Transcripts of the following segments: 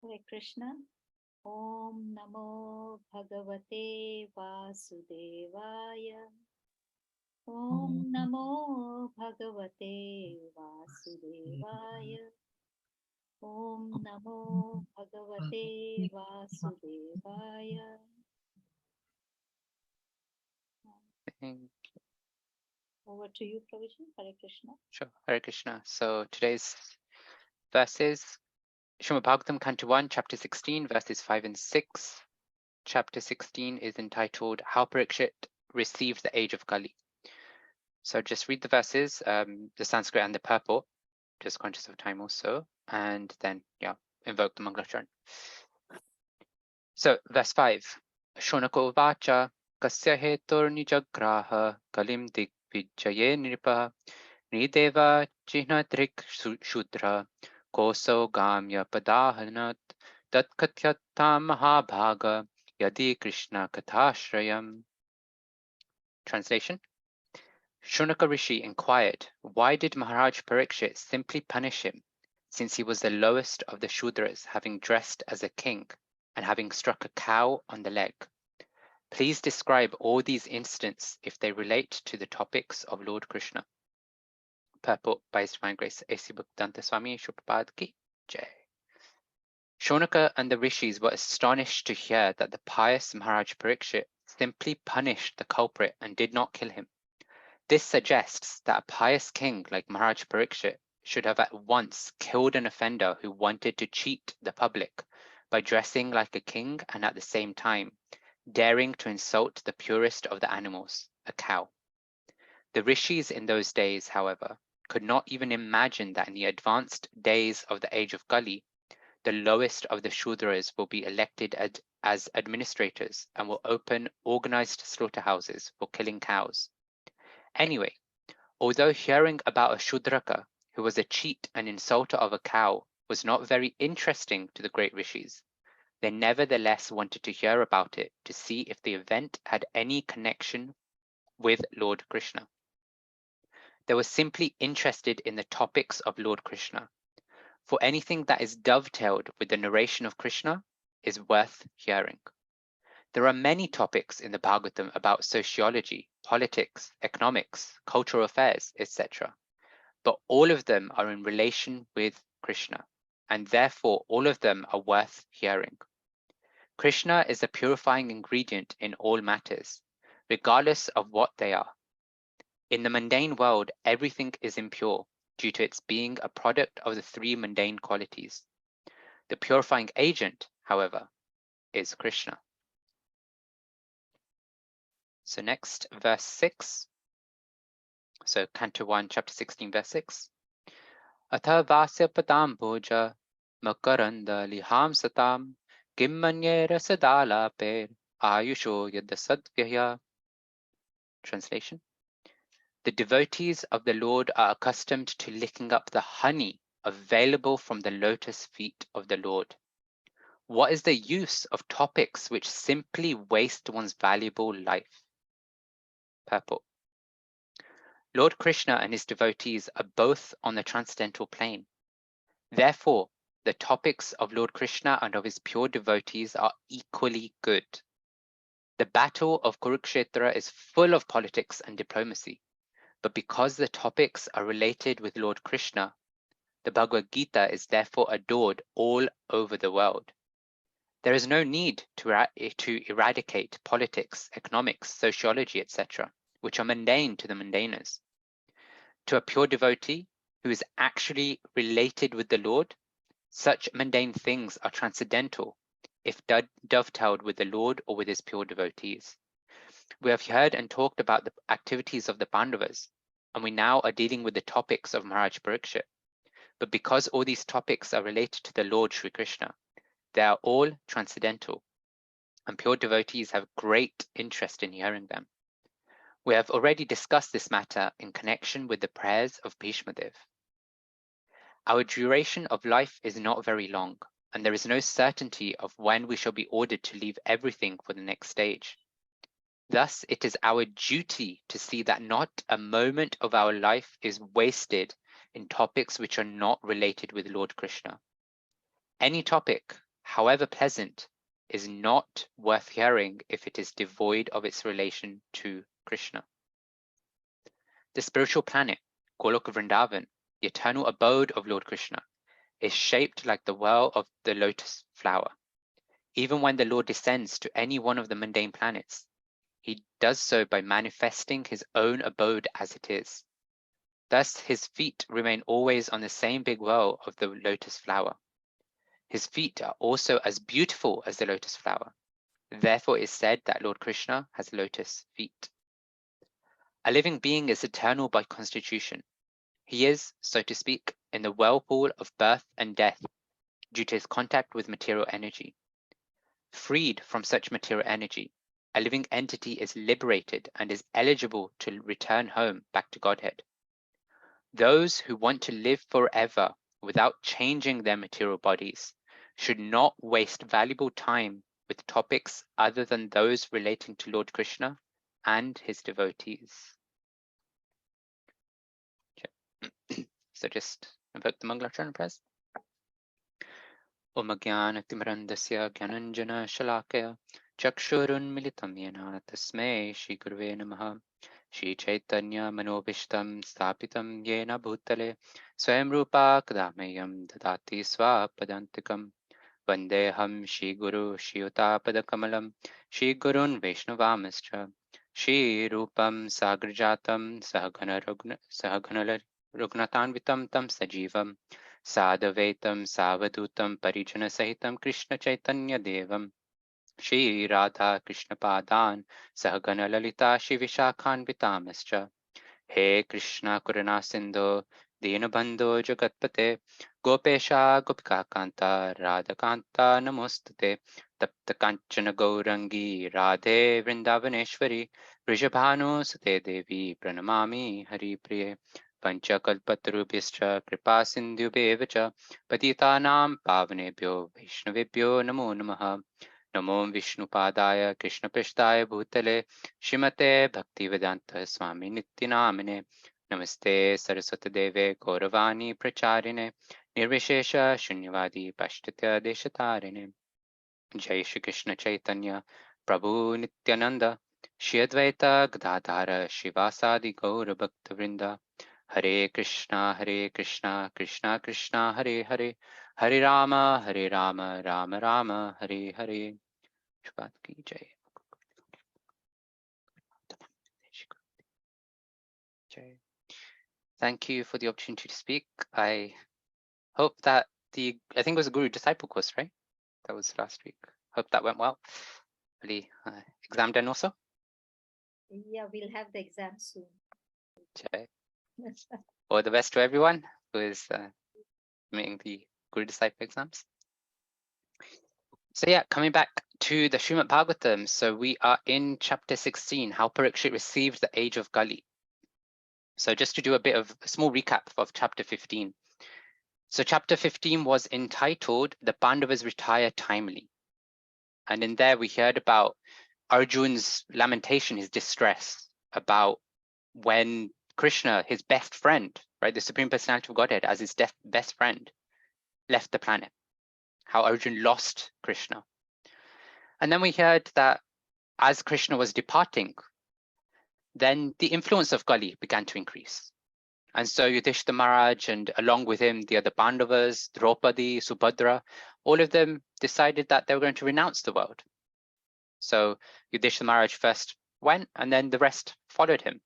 Hare Krishna. Om Namo Bhagavate Vasudevaya. Om Namo Bhagavate Vasudevaya. Om Namo Bhagavate Vasudevaya. Over to you, Prabhuji. Hare Krishna. Sure. Hare Krishna. So today's verses, Srimad Bhagavatam, Canto 1, Chapter 16, verses 5 and 6. Chapter 16 is entitled How Parikshit Received the Age of Kali. So just read the verses, the Sanskrit and the purport, just conscious of time also, and then, invoke the Mangalacharan. So, verse 5. Shonako vacha kasya hetur nijagraha kalim digvijaye nripa nideva chihnatrik shudra koso gamya padahanat tatkatyatam mahabhaga yadi krishna kathashrayam. Translation. Shunaka Rishi inquired, why did Maharaj Parikshit simply punish him, since he was the lowest of the Shudras, having dressed as a king and having struck a cow on the leg? Please describe all these incidents if they relate to the topics of Lord Krishna. Purport by His Divine Grace A.C. Bhaktivedanta Swami Sripad Ki Jai. Shonaka and the rishis were astonished to hear that the pious Maharaj Parikshit simply punished the culprit and did not kill him. This suggests that a pious king like Maharaj Parikshit should have at once killed an offender who wanted to cheat the public by dressing like a king and at the same time daring to insult the purest of the animals, a cow. The rishis in those days, however, could not even imagine that in the advanced days of the age of Kali, the lowest of the Shudras will be elected as administrators and will open organized slaughterhouses for killing cows. Anyway, although hearing about a Shudraka who was a cheat and insulter of a cow was not very interesting to the great rishis, they nevertheless wanted to hear about it to see if the event had any connection with Lord Krishna. They were simply interested in the topics of Lord Krishna, for anything that is dovetailed with the narration of Krishna is worth hearing. There are many topics in the Bhagavatam about sociology, politics, economics, cultural affairs, etc. But all of them are in relation with Krishna, and therefore all of them are worth hearing. Krishna is a purifying ingredient in all matters, regardless of what they are. In the mundane world, everything is impure due to its being a product of the three mundane qualities. The purifying agent, however, is Krishna. So next, verse 6. So Canto 1, Chapter 16, verse 6. Atha vasya patam bhoja makaranda liham satam kim manye rasadala per ayusho yadasadvyaya. Translation. The devotees of the Lord are accustomed to licking up the honey available from the lotus feet of the Lord. What is the use of topics which simply waste one's valuable life? Purport. Lord Krishna and his devotees are both on the transcendental plane. Therefore, the topics of Lord Krishna and of his pure devotees are equally good. The battle of Kurukshetra is full of politics and diplomacy, but because the topics are related with Lord Krishna, the Bhagavad Gita is therefore adored all over the world. There is no need to eradicate politics, economics, sociology, etc., which are mundane to the mundaners. To a pure devotee who is actually related with the Lord, such mundane things are transcendental if dovetailed with the Lord or with his pure devotees. We have heard and talked about the activities of the Pandavas, and we now are dealing with the topics of Maharaj Parikshit. But because all these topics are related to the Lord Sri Krishna, they are all transcendental, and pure devotees have great interest in hearing them. We have already discussed this matter in connection with the prayers of Bhishma Dev. Our duration of life is not very long, and there is no certainty of when we shall be ordered to leave everything for the next stage. Thus, it is our duty to see that not a moment of our life is wasted in topics which are not related with Lord Krishna. Any topic, however pleasant, is not worth hearing if it is devoid of its relation to Krishna. The spiritual planet, Goloka Vrindavan, the eternal abode of Lord Krishna, is shaped like the well of the lotus flower. Even when the Lord descends to any one of the mundane planets, he does so by manifesting his own abode as it is. Thus, his feet remain always on the same big well of the lotus flower. His feet are also as beautiful as the lotus flower. Therefore, it is said that Lord Krishna has lotus feet. A living being is eternal by constitution. He is, so to speak, in the whirlpool of birth and death due to his contact with material energy. Freed from such material energy, a living entity is liberated and is eligible to return home back to Godhead. Those who want to live forever without changing their material bodies should not waste valuable time with topics other than those relating to Lord Krishna and his devotees. Okay. So just invoke the Mangalacharana prayers. Om Jnana-timirandasya Gyananjana Shalakaya Chakshurunmilitam Yena Tasmai Shri Gurave Namaha. Shri Chaitanya Manobishtam Stapitam Yena Bhutale Swayam Rupa Kadameyam Dadati Swapadantikam Vandeham Shri Guru Shri Utapadakkamalam Shri Gurun Vaishnavamascha Shri Rupam Sagrajatam Sahagana Rugnatanvitam Tam Sajivam Sadavaitam Savadutam Parijana Sahitam Krishna Chaitanya Devam Shri Radha Krishna Padan Sahagana Lalita Shri Vishakhanvitamascha. He Krishna Karuna Sindhu Dinabandhu Jagatpate Gopesha Gopika Kanta Radha Kanta Namostate Tapta Kanchana Gaurangi Radhe Vrindavaneshwari Vrishabhanu Sate Devi Pranamami Hari Priye Panchakalpatarubhyascha Kripa Sindhubheva Patitanam Pavanebhyo Vaishnavebhyo Namo Namaha. Namo Vishnupadaya Krishna Prishtaya Bhutale Shrimate Bhaktivedanta Swami Nityanamine Namaste Saraswati Deve Gauravani Pracharine Nirvishesha Shunyavadi Pashtatya Deshatarine. Jai Shri Krishna Chaitanya Prabhu Nityananda Shri Advaita Gadadhara Shivasadi Gaura Bhakta Vrinda. Hare Krishna Krishna Krishna Hare Hare Hare Rama Rama Rama Hare Hare. Shabbat ki jai. Jai. Thank you for the opportunity to speak. I hope that I think it was a Guru Disciple course, right? That was last week. Hope that went well. Really, exam done also? Yeah, we'll have the exam soon. Jai. All the best to everyone who is doing the Guru Disciple exams. So yeah, coming back to the Srimad Bhagavatam. So we are in chapter 16, how Parikshit received the age of Kali. So just to do a small recap of chapter 15. So chapter 15 was entitled The Pandavas Retire Timely. And in there we heard about Arjun's lamentation, his distress about when Krishna, his best friend, right, the Supreme Personality of Godhead as his best friend, left the planet. How Arjun lost Krishna. And then we heard that as Krishna was departing, then the influence of Kali began to increase. And so Yudhishthira Maharaj and along with him, the other Pandavas, Draupadi, Subhadra, all of them decided that they were going to renounce the world. So Yudhishthira Maharaj first went and then the rest followed him.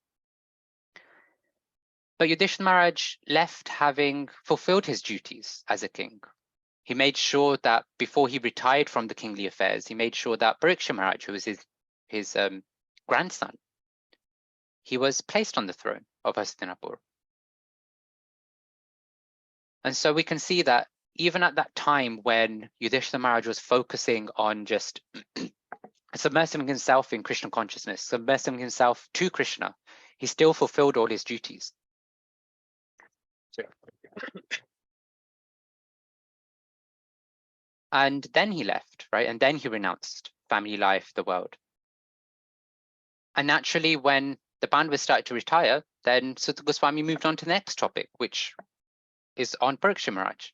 But Yudhishthira Maharaj left having fulfilled his duties as a king. He made sure that before he retired from the kingly affairs, he made sure that Parikshit Maharaj, who was his grandson, he was placed on the throne of Hastinapur. And so we can see that even at that time when Yudhishthira Maharaj was focusing on just submersing himself in Krishna consciousness, submersing himself to Krishna, he still fulfilled all his duties. And then he left, right? And then he renounced family life, the world. And naturally, when the Pandavas started to retire, then Sutta Goswami moved on to the next topic, which is on Parikshit Maharaj,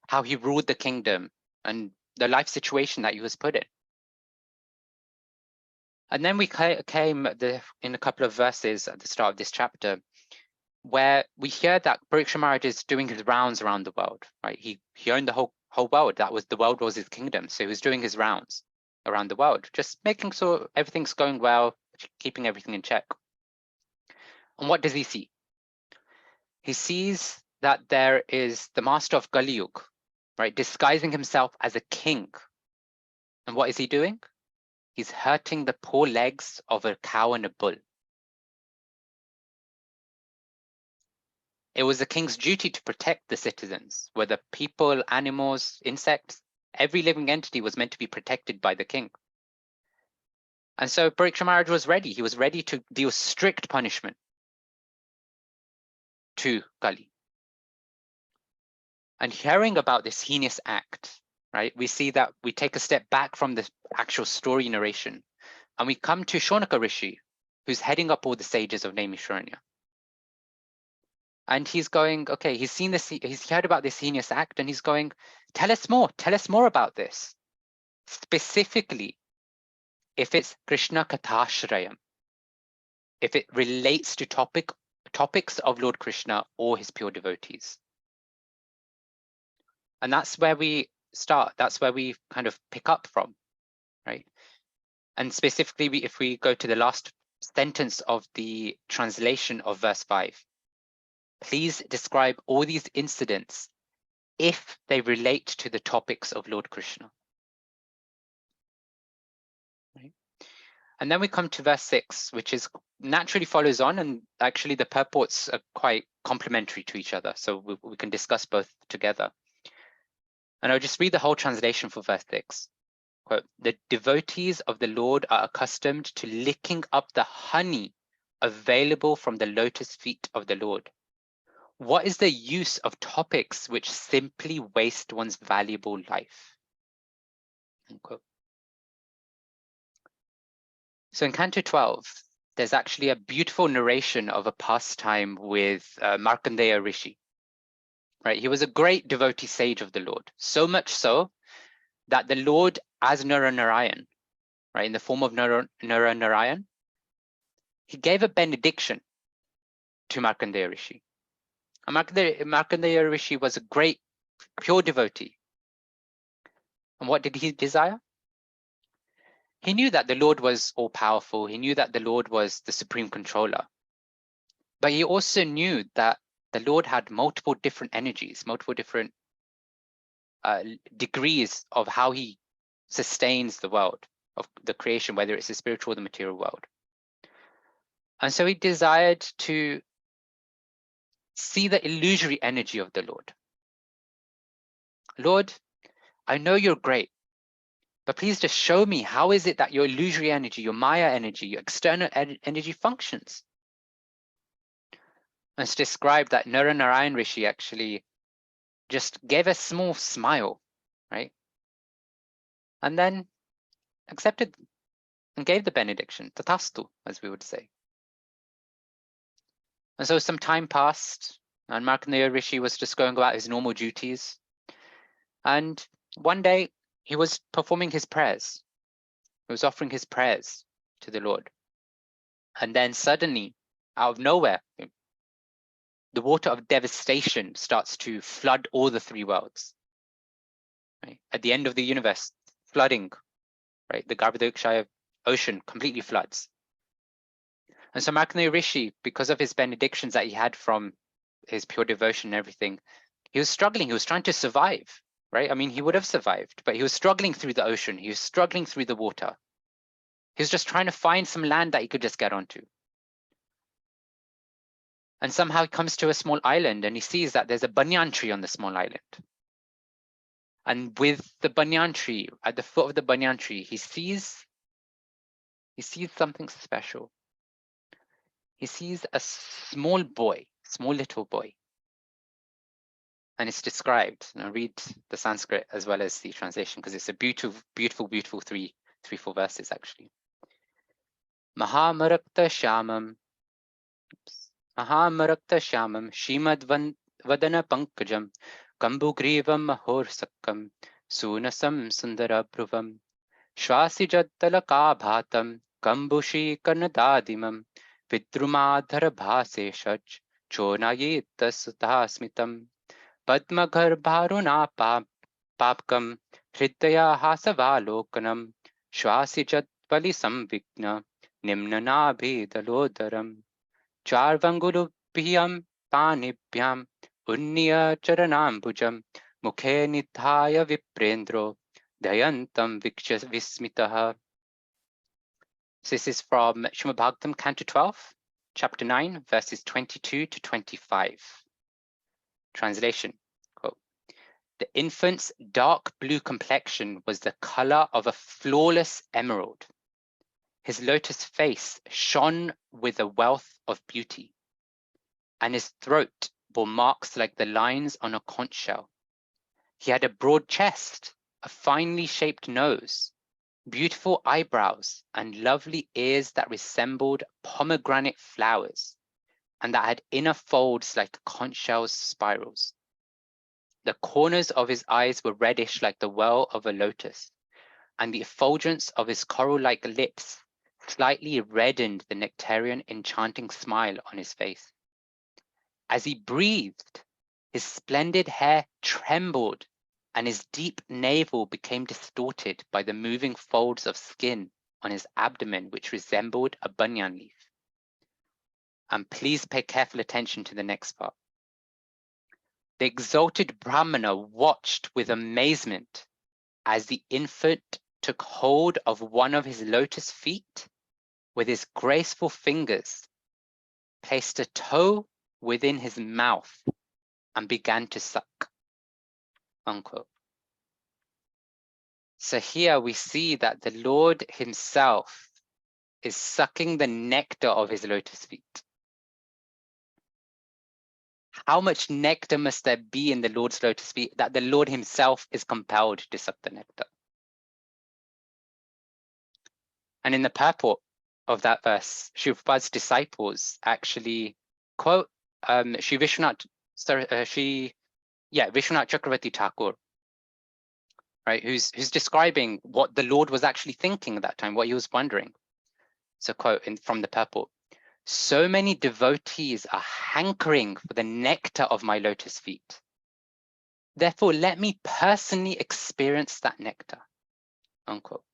how he ruled the kingdom and the life situation that he was put in. And then we came in a couple of verses at the start of this chapter, where we hear that Pariksha Maharaj is doing his rounds around the world, right? He owned the whole world. The world was his kingdom. So he was doing his rounds around the world, just making sure everything's going well, keeping everything in check. And what does he see? He sees that there is the master of Kali Yuga, right, disguising himself as a king. And what is he doing? He's hurting the poor legs of a cow and a bull. It was the king's duty to protect the citizens, whether people, animals, insects. Every living entity was meant to be protected by the king. And so Pariksha Maharaj was ready. He was ready to deal strict punishment to Kali. And hearing about this heinous act, right, we see that we take a step back from the actual story narration, and we come to Shaunaka Rishi, who's heading up all the sages of Naimisharanya. And he's going, okay, he's seen this, he's heard about this heinous act, and he's going, tell us more about this. Specifically, if it's Krishna Kathashrayam, if it relates to topics of Lord Krishna or his pure devotees. And that's where we start. That's where we kind of pick up from, right? And specifically, if we go to the last sentence of the translation of verse 5, please describe all these incidents if they relate to the topics of Lord Krishna. Right? And then we come to verse 6, which is naturally follows on, and actually the purports are quite complementary to each other. So we can discuss both together. And I'll just read the whole translation for verse 6. Quote, the devotees of the Lord are accustomed to licking up the honey available from the lotus feet of the Lord. What is the use of topics which simply waste one's valuable life? Unquote. So in Canto 12, there's actually a beautiful narration of a pastime with Markandeya Rishi. Right, he was a great devotee sage of the Lord, so much so that the Lord, as Narayan, right, in the form of Narayan, he gave a benediction to Markandeya Rishi. And Markandeya Rishi was a great, pure devotee. And what did he desire? He knew that the Lord was all-powerful. He knew that the Lord was the supreme controller. But he also knew that the Lord had multiple different energies, multiple different degrees of how he sustains the world, of the creation, whether it's the spiritual or the material world. And so he desired to see the illusory energy of the Lord. Lord, I know you're great, but please just show me how is it that your illusory energy, your Maya energy, your external energy functions. And it's described that Narayan Rishi actually just gave a small smile, right? And then accepted and gave the benediction, tatastu, as we would say. And so some time passed, and Markandeya Rishi was just going about his normal duties. And one day, he was performing his prayers. He was offering his prayers to the Lord. And then suddenly, out of nowhere, the water of devastation starts to flood all the three worlds. Right? At the end of the universe, flooding, right? The Garbhodakshaya ocean completely floods. And so Markandeya Rishi, because of his benedictions that he had from his pure devotion and everything, he was struggling. He was trying to survive, right? I mean, he would have survived, but he was struggling through the ocean. He was struggling through the water. He was just trying to find some land that he could just get onto. And somehow he comes to a small island and he sees that there's a banyan tree on the small island. And with the banyan tree, at the foot of the banyan tree, he sees something special. He sees a small little boy. And it's described, and I'll read the Sanskrit as well as the translation, because it's a beautiful, beautiful, beautiful three, 4 verses actually. Mahamarakta Shamam Shimad Vadana Pankajam Kambugrivam Mahor Sakkam Sunasam Sundarabhruvam Shwasijattalakabhatam Kambushi Karnadadimam Vidrumadhara Bhaseshach Chonayittasudhasmitam Padmagarbharuna Papkam Hridaya Hasavalokanam Shwasijatpali Samvigna Nimnanabhidalodaram Charvangulubhyam Panibhyam Unniya Charanambujam Mukhe Nithaya Viprendro Dayantam Vismitaha. This is from Srimad Bhagavatam, Canto 12, Chapter 9, verses 22 to 25. Translation, quote, the infant's dark blue complexion was the color of a flawless emerald. His lotus face shone with a wealth of beauty, and his throat bore marks like the lines on a conch shell. He had a broad chest, a finely shaped nose, beautiful eyebrows, and lovely ears that resembled pomegranate flowers, and that had inner folds like conch shell's spirals. The corners of his eyes were reddish like the well of a lotus, and the effulgence of his coral-like lips slightly reddened the nectarian enchanting smile on his face. As he breathed, his splendid hair trembled, and his deep navel became distorted by the moving folds of skin on his abdomen, which resembled a banyan leaf. And please pay careful attention to the next part. The exalted Brahmana watched with amazement as the infant took hold of one of his lotus feet with his graceful fingers, placed a toe within his mouth, and began to suck. Unquote. So here we see that the Lord himself is sucking the nectar of his lotus feet. How much nectar must there be in the Lord's lotus feet that the Lord himself is compelled to suck the nectar? And in the purport of that verse, Srila Prabhupada's disciples actually quote Vishwanath Chakravarti Thakur, right? Who's describing what the Lord was actually thinking at that time, what he was wondering. So quote from the purport, so many devotees are hankering for the nectar of my lotus feet. Therefore, let me personally experience that nectar. Unquote.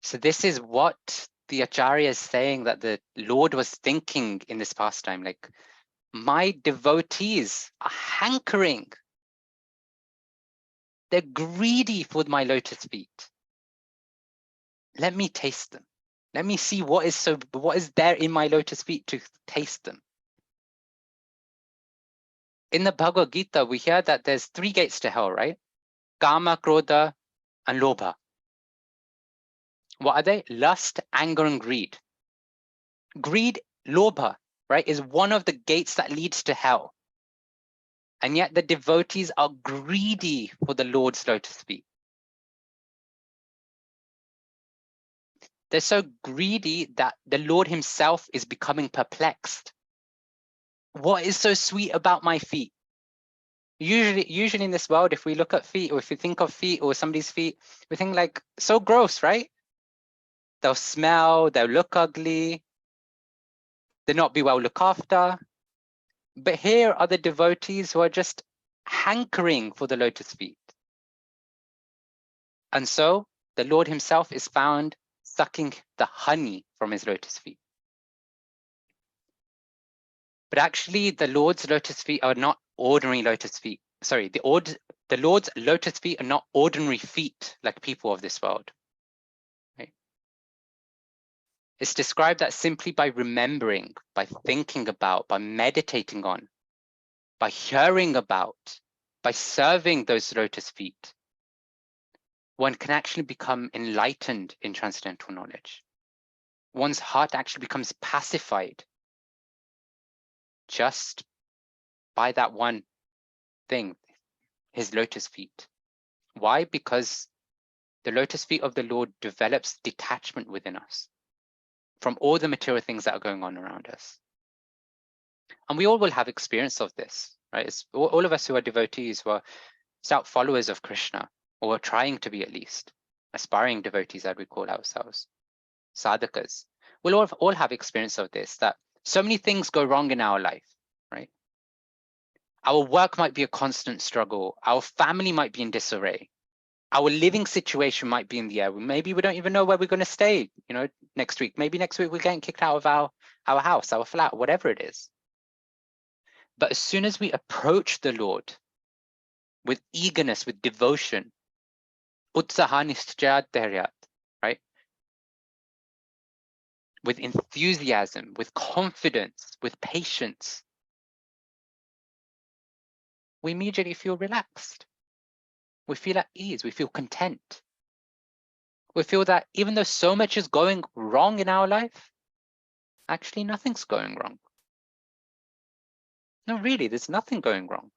So this is what the Acharya is saying that the Lord was thinking in this pastime. Like, my devotees are hankering. They're greedy for my lotus feet. Let me taste them. Let me see what is there in my lotus feet to taste them. In the Bhagavad Gita, we hear that there's 3 gates to hell, right? Kama, Krodha, and Lobha. What are they? Lust, anger, and greed. Greed, Lobha, right, is one of the gates that leads to hell. And yet the devotees are greedy for the Lord's lotus feet. They're so greedy that the Lord himself is becoming perplexed. What is so sweet about my feet? Usually in this world, if we look at feet, or if we think of feet or somebody's feet, we think like, so gross, right? They'll smell, they'll look ugly, they'll not be well looked after. But here are the devotees who are just hankering for the lotus feet. And so the Lord himself is found sucking the honey from his lotus feet. But actually, the Lord's lotus feet are not ordinary lotus feet. Sorry, the Lord's lotus feet are not ordinary feet like people of this world. Right? It's described that simply by remembering, by thinking about, by meditating on, by hearing about, by serving those lotus feet, one can actually become enlightened in transcendental knowledge. One's heart actually becomes pacified just by that one thing, his lotus feet. Why? Because the lotus feet of the Lord develops detachment within us from all the material things that are going on around us. And we all will have experience of this, right? It's all of us who are devotees, who are stout followers of Krishna, or trying to be at least, aspiring devotees as we call ourselves, sadhakas, we'll all have experience of this, that so many things go wrong in our life, right? Our work might be a constant struggle. Our family might be in disarray. Our living situation might be in the air. Maybe we don't even know where we're going to stay, next week. Maybe next week we're getting kicked out of our house, our flat, whatever it is. But as soon as we approach the Lord with eagerness, with devotion, utsahanishchayatyat, right? With enthusiasm, with confidence, with patience, we immediately feel relaxed. We feel at ease. We feel content. We feel that even though so much is going wrong in our life, actually nothing's going wrong. No, really, there's nothing going wrong.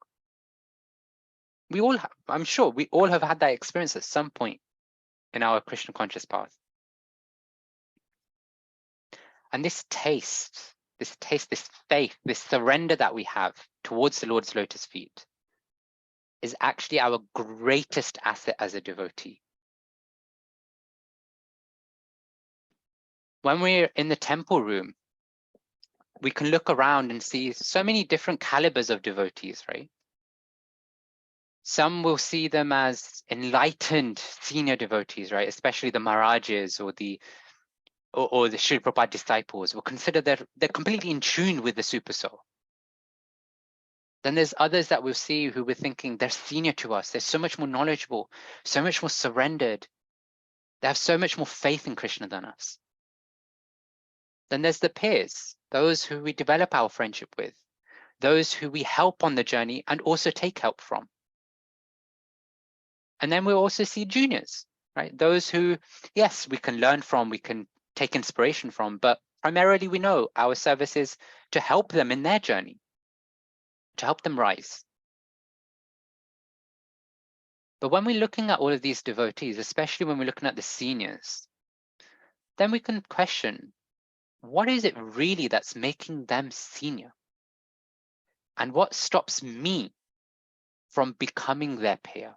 We all have, I'm sure we all have had that experience at some point in our Krishna conscious path. And this taste, this faith, this surrender that we have towards the Lord's lotus feet is actually our greatest asset as a devotee. When we're in the temple room, we can look around and see so many different calibers of devotees, right? Some will see them as enlightened senior devotees, right? Especially the Maharajas or the Srila Prabhupada disciples will consider they're completely in tune with the super soul. Then there's others that we'll see who we're thinking they're senior to us. They're so much more knowledgeable, so much more surrendered. They have so much more faith in Krishna than us. Then there's the peers, those who we develop our friendship with, those who we help on the journey and also take help from. And then we'll also see juniors, right? Those who, yes, we can learn from, we can take inspiration from, but primarily we know our service is to help them in their journey, to help them rise. But when we're looking at all of these devotees, especially when we're looking at the seniors, then we can question, what is it really that's making them senior? And what stops me from becoming their peer?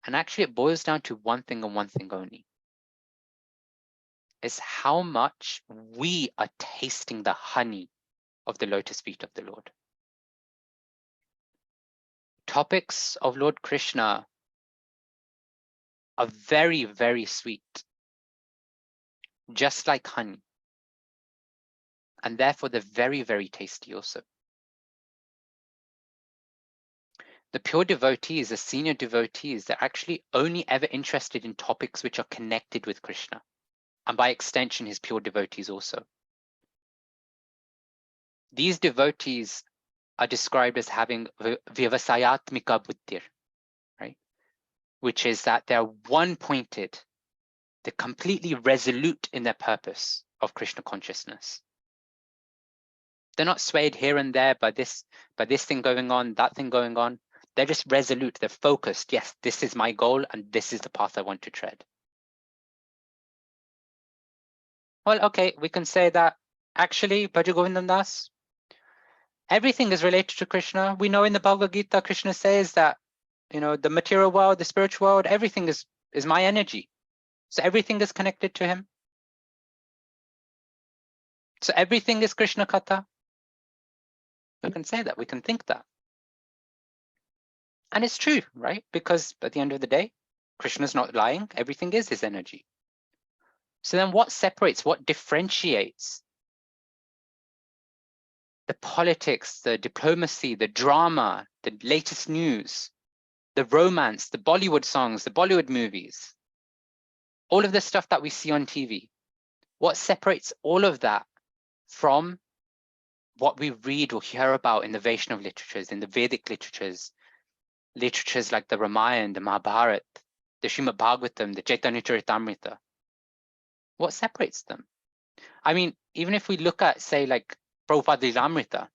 And actually it boils down to one thing and one thing only. Is how much we are tasting the honey of the lotus feet of the Lord. Topics of Lord Krishna are very, very sweet, just like honey. And therefore they're very, very tasty also. The pure devotees, the senior devotees, they're actually only ever interested in topics which are connected with Krishna. And by extension, his pure devotees also. These devotees are described as having vyavasayatmika buddhir, right? Which is that they're one-pointed, they're completely resolute in their purpose of Krishna consciousness. They're not swayed here and there by this thing going on, that thing going on. They're just resolute, they're focused. Yes, this is my goal and this is the path I want to tread. Well, okay, we can say that actually, Bhaja Govindam Das, everything is related to Krishna. We know in the Bhagavad Gita, Krishna says that, the material world, the spiritual world, everything is my energy. So everything is connected to him. So everything is Krishna Katha. We can say that, we can think that. And it's true, right? Because at the end of the day, Krishna's not lying. Everything is his energy. So then what separates, what differentiates the politics, the diplomacy, the drama, the latest news, the romance, the Bollywood songs, the Bollywood movies, all of the stuff that we see on TV? What separates all of that from what we read or hear about in the Vaishnav literatures, in the Vedic literatures like the Ramayana, the Mahabharata, the Srimad Bhagavatam, the Chaitanya Charitamrita? What separates them? I mean, even if we look at, say, like Prabhupada Lilamrita,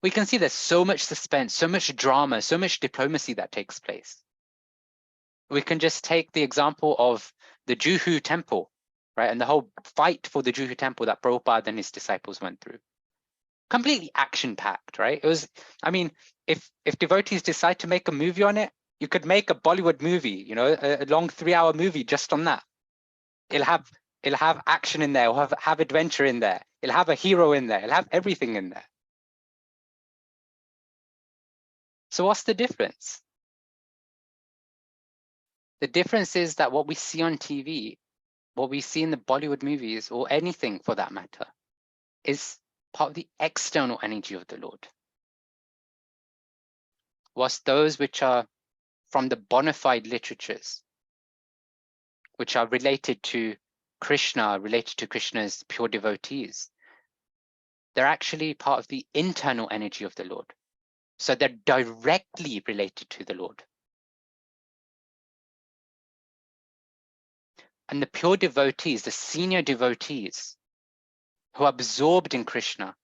we can see there's so much suspense, so much drama, so much diplomacy that takes place. We can just take the example of the Juhu temple, right? And the whole fight for the Juhu temple that Prabhupada and his disciples went through. completely action-packed, right? It was, I mean, if devotees decide to make a movie on it, you could make a Bollywood movie, a long 3-hour movie just on that. It'll have action in there, it'll have adventure in there, it'll have a hero in there, it'll have everything in there. So what's the difference? The difference is that what we see on TV, what we see in the Bollywood movies, or anything for that matter, is part of the external energy of the Lord. Whilst those which are from the bona fide literatures, which are related to Krishna, related to Krishna's pure devotees, they're actually part of the internal energy of the Lord. So they're directly related to the Lord. And the pure devotees, the senior devotees who are absorbed in Krishna,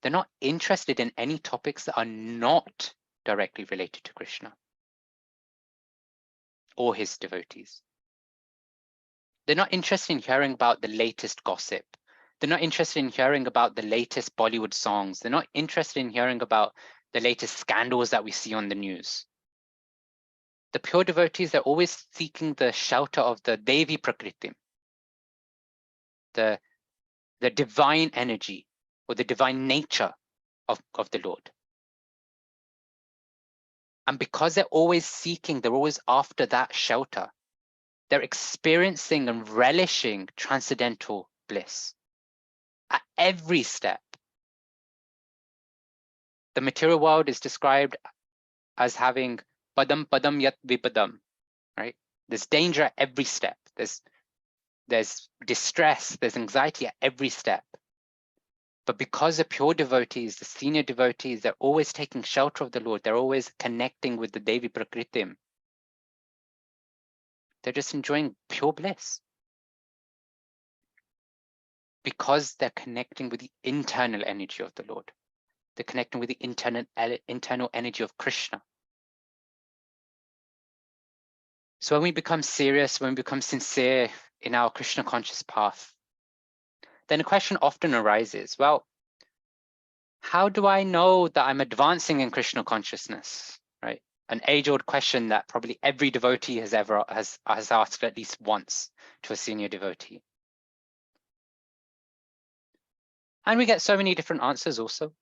they're not interested in any topics that are not directly related to Krishna or his devotees. They're not interested in hearing about the latest gossip. They're not interested in hearing about the latest Bollywood songs. They're not interested in hearing about the latest scandals that we see on the news. The pure devotees, they're always seeking the shelter of the Devi Prakritim, the divine energy or the divine nature of the Lord. And because they're always seeking, they're always after that shelter, they're experiencing and relishing transcendental bliss at every step. The material world is described as having padam padam yat vipadam, right? There's danger at every step. There's distress, there's anxiety at every step. But because the pure devotees, the senior devotees, they're always taking shelter of the Lord, they're always connecting with the Devi Prakritim. They're just enjoying pure bliss. Because they're connecting with the internal energy of the Lord. They're connecting with the internal energy of Krishna. So when we become serious, when we become sincere in our Krishna conscious path, then a question often arises, well, how do I know that I'm advancing in Krishna consciousness, right? An age-old question that probably every devotee has asked at least once to a senior devotee. And we get so many different answers also.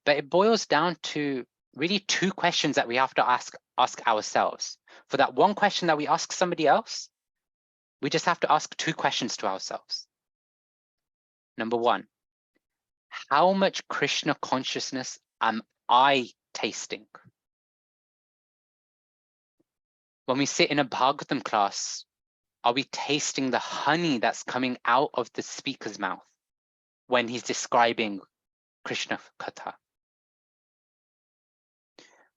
But it boils down to really two questions that we have to ask ourselves. For that one question that we ask somebody else, we just have to ask two questions to ourselves. Number one, how much Krishna consciousness am I tasting? When we sit in a Bhagavatam class, are we tasting the honey that's coming out of the speaker's mouth when he's describing Krishna Katha?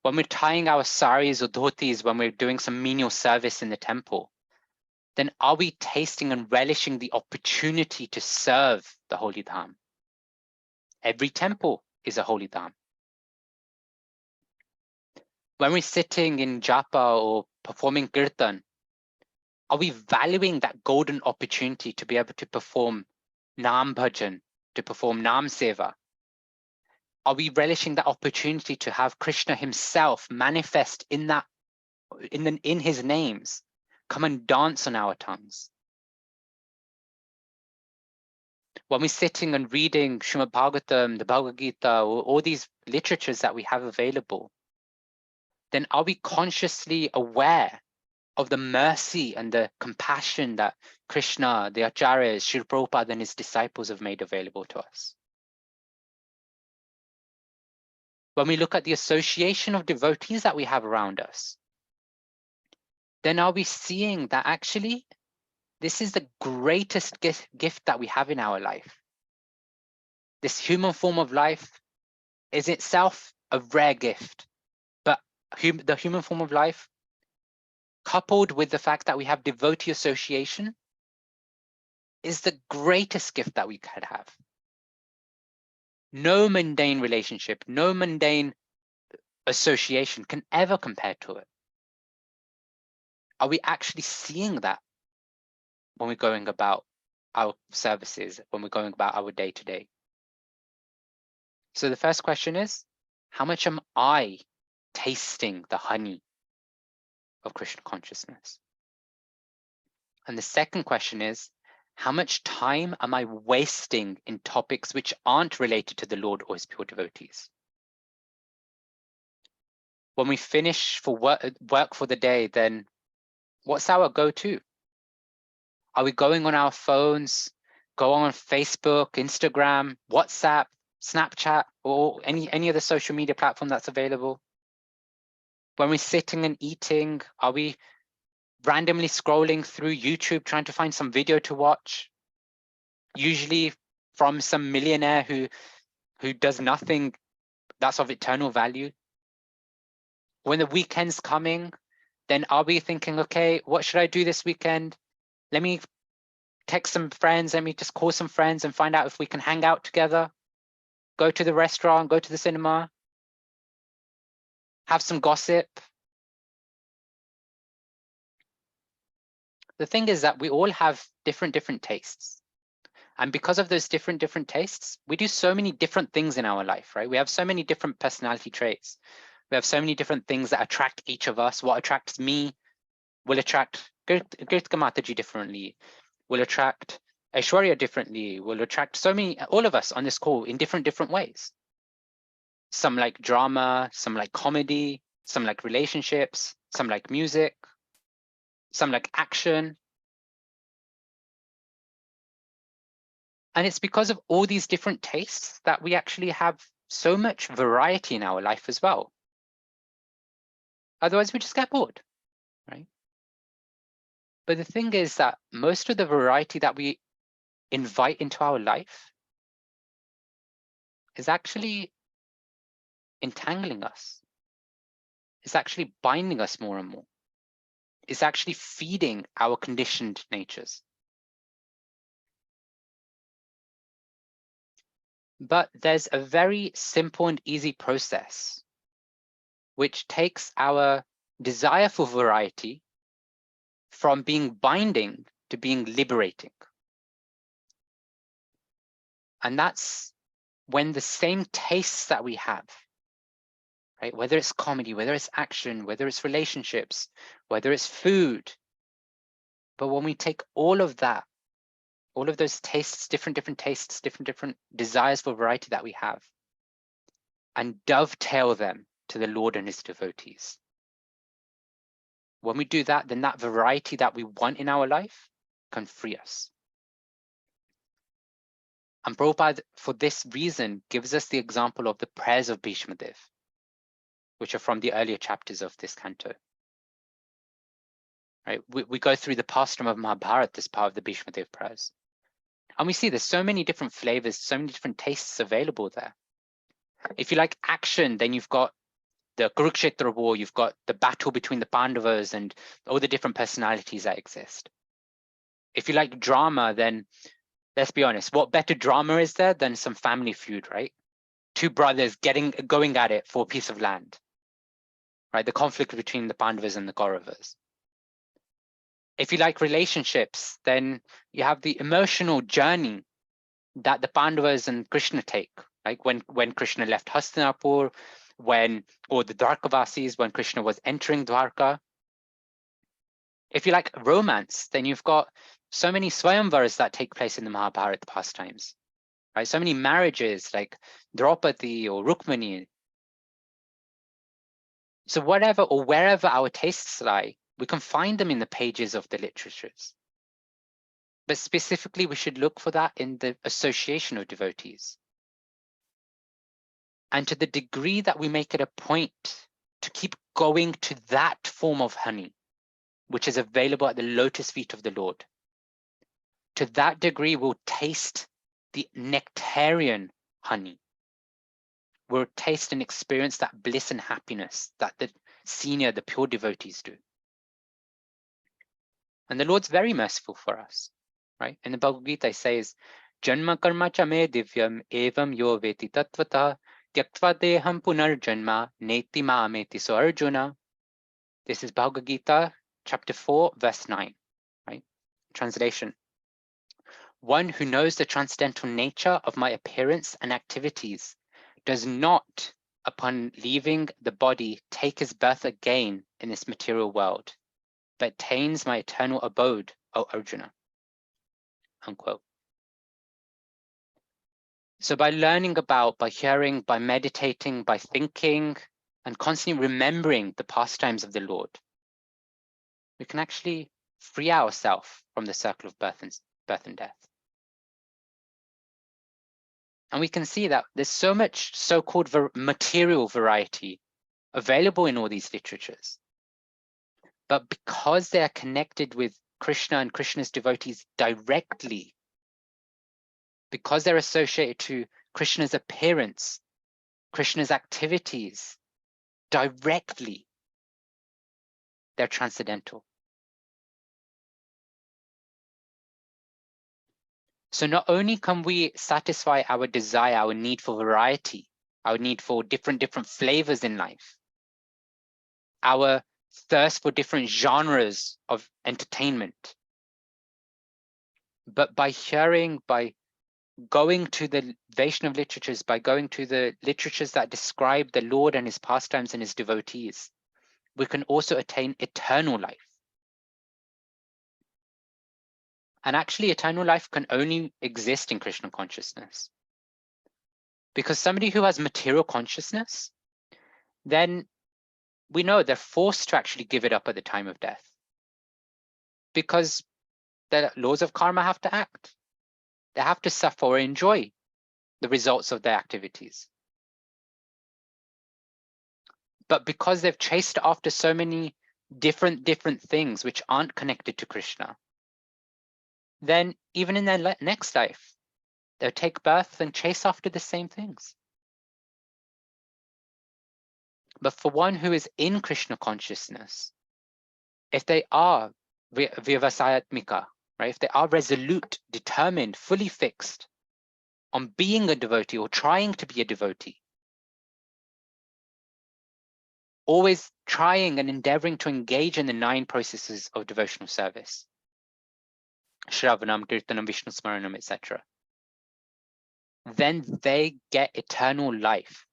When we're tying our saris or dhotis, when we're doing some menial service in the temple, then are we tasting and relishing the opportunity to serve the holy dham? Every temple is a holy dham. When we're sitting in japa or performing kirtan, are we valuing that golden opportunity to be able to perform Nam Bhajan, to perform Nam Seva? Are we relishing that opportunity to have Krishna himself manifest in his names, come and dance on our tongues? When we're sitting and reading Srimad Bhagavatam, the Bhagavad Gita, or all these literatures that we have available, then are we consciously aware of the mercy and the compassion that Krishna, the Acharyas, Srila Prabhupada and his disciples have made available to us? When we look at the association of devotees that we have around us, then are we seeing that actually this is the greatest gift that we have in our life? This human form of life is itself a rare gift, but the human form of life, coupled with the fact that we have devotee association, is the greatest gift that we could have. No mundane relationship, no mundane association can ever compare to it. Are we actually seeing that when we're going about our services, when we're going about our day to day. So the first question is, how much am I tasting the honey of Krishna consciousness? And the second question is, how much time am I wasting in topics which aren't related to the Lord or his pure devotees? When we finish for work for the day, then what's our go-to? Are we going on our phones, go on Facebook, Instagram, WhatsApp, Snapchat, or any other social media platform that's available? When we're sitting and eating, are we randomly scrolling through YouTube trying to find some video to watch? Usually from some millionaire who does nothing that's of eternal value. When the weekend's coming, then are we thinking, okay, what should I do this weekend? Let me text some friends, let me just call some friends and find out if we can hang out together, go to the restaurant, go to the cinema, have some gossip. The thing is that we all have different tastes. And because of those different tastes, we do so many different things in our life, right? We have so many different personality traits. We have so many different things that attract each of us. What attracts me will attract Girtika Mataji differently, will attract Aishwarya differently, will attract all of us on this call in different ways. Some like drama, some like comedy, some like relationships, some like music, some like action. And it's because of all these different tastes that we actually have so much variety in our life as well. Otherwise, we just get bored, right? But the thing is that most of the variety that we invite into our life is actually entangling us. It's actually binding us more and more. It's actually feeding our conditioned natures. But there's a very simple and easy process which takes our desire for variety from being binding to being liberating. And that's when the same tastes that we have, right? Whether it's comedy, whether it's action, whether it's relationships, whether it's food. But when we take all of that, all of those tastes, different tastes, different desires for variety that we have, and dovetail them to the Lord and his devotees. When we do that, then that variety that we want in our life can free us. And Prabhupada, for this reason, gives us the example of the prayers of Bhishma Dev, which are from the earlier chapters of this canto. Right? We go through the pastime of Mahabharata, this part of the Bhishma Dev prayers. And we see there's so many different flavors, so many different tastes available there. If you like action, then you've got the Kurukshetra war, you've got the battle between the Pandavas and all the different personalities that exist. If you like drama, then let's be honest, what better drama is there than some family feud, right? Two brothers going at it for a piece of land, right? The conflict between the Pandavas and the Kauravas. If you like relationships, then you have the emotional journey that the Pandavas and Krishna take, like when Krishna left Hastinapur, or the Dwarkavasis, when Krishna was entering Dwarka. If you like romance, then you've got so many Swayamvaras that take place in the Mahabharata pastimes, right? So many marriages like Draupadi or Rukmani. So whatever or wherever our tastes lie, we can find them in the pages of the literatures. But specifically, we should look for that in the association of devotees. And to the degree that we make it a point to keep going to that form of honey, which is available at the lotus feet of the Lord, to that degree we'll taste the nectarian honey. We'll taste and experience that bliss and happiness that the senior, the pure devotees do. And the Lord's very merciful for us, right? In the Bhagavad Gita, it says, Janma karma cha me divyam evam yo veti tattvata tyaktva deham punar janma neti ma'ameti so Arjuna. This is Bhagavad Gita, chapter 4, verse 9, right? Translation. One who knows the transcendental nature of my appearance and activities does not, upon leaving the body, take his birth again in this material world, but attains my eternal abode, O Arjuna. Unquote. So by learning about, by hearing, by meditating, by thinking, and constantly remembering the pastimes of the Lord, we can actually free ourselves from the circle of birth and death. And we can see that there's so much so-called material variety available in all these literatures. But because they are connected with Krishna and Krishna's devotees directly, because they're associated to Krishna's appearance, Krishna's activities directly, they're transcendental. So not only can we satisfy our desire, our need for variety, our need for different flavors in life, our thirst for different genres of entertainment, but by hearing, by going to the Vaishnav literatures, by going to the literatures that describe the Lord and his pastimes and his devotees, we can also attain eternal life. And actually, eternal life can only exist in Krishna consciousness. Because somebody who has material consciousness, then we know they're forced to actually give it up at the time of death. Because the laws of karma have to act. They have to suffer or enjoy the results of their activities. But because they've chased after so many different things which aren't connected to Krishna, then even in their next life, they'll take birth and chase after the same things. But for one who is in Krishna consciousness, if they are vyavasayatmika, right? If they are resolute, determined, fully fixed on being a devotee or trying to be a devotee, always trying and endeavoring to engage in the 9 processes of devotional service, Shravanam, Kirtanam, Vishnu Smaranam, etc., then they get eternal life.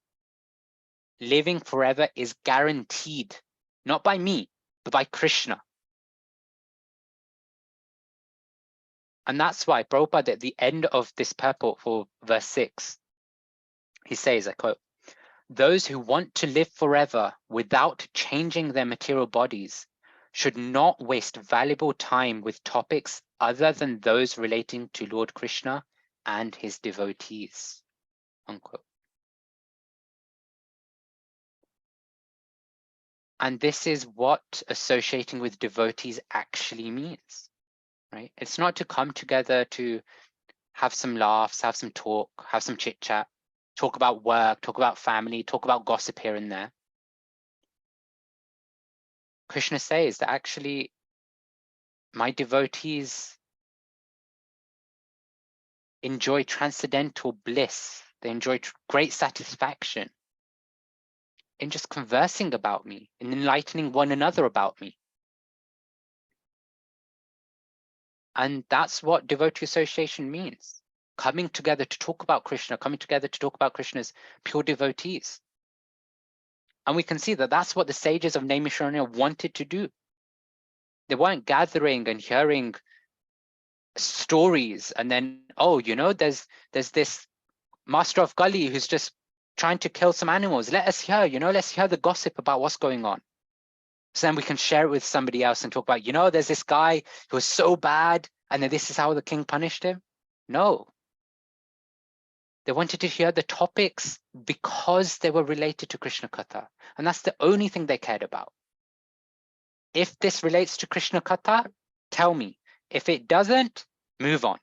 Living forever is guaranteed, not by me, but by Krishna. And that's why Prabhupada at the end of this purport for verse 6, he says, I quote, "Those who want to live forever without changing their material bodies should not waste valuable time with topics other than those relating to Lord Krishna and his devotees." Unquote. And this is what associating with devotees actually means, right? It's not to come together to have some laughs, have some talk, have some chit chat, talk about work, talk about family, talk about gossip here and there. Krishna says that actually my devotees enjoy transcendental bliss. They enjoy great satisfaction in just conversing about me, in enlightening one another about me. And that's what devotee association means. Coming together to talk about Krishna, coming together to talk about Krishna's pure devotees. And we can see that that's what the sages of Naimisharanya wanted to do. They weren't gathering and hearing stories and then, oh, you know, there's this master of Kali who's just trying to kill some animals. Let us hear, you know, let's hear the gossip about what's going on. So then we can share it with somebody else and talk about, you know, there's this guy who was so bad and then this is how the king punished him. No. They wanted to hear the topics because they were related to Krishna Katha. And that's the only thing they cared about. If this relates to Krishna Katha, tell me. If it doesn't, move on.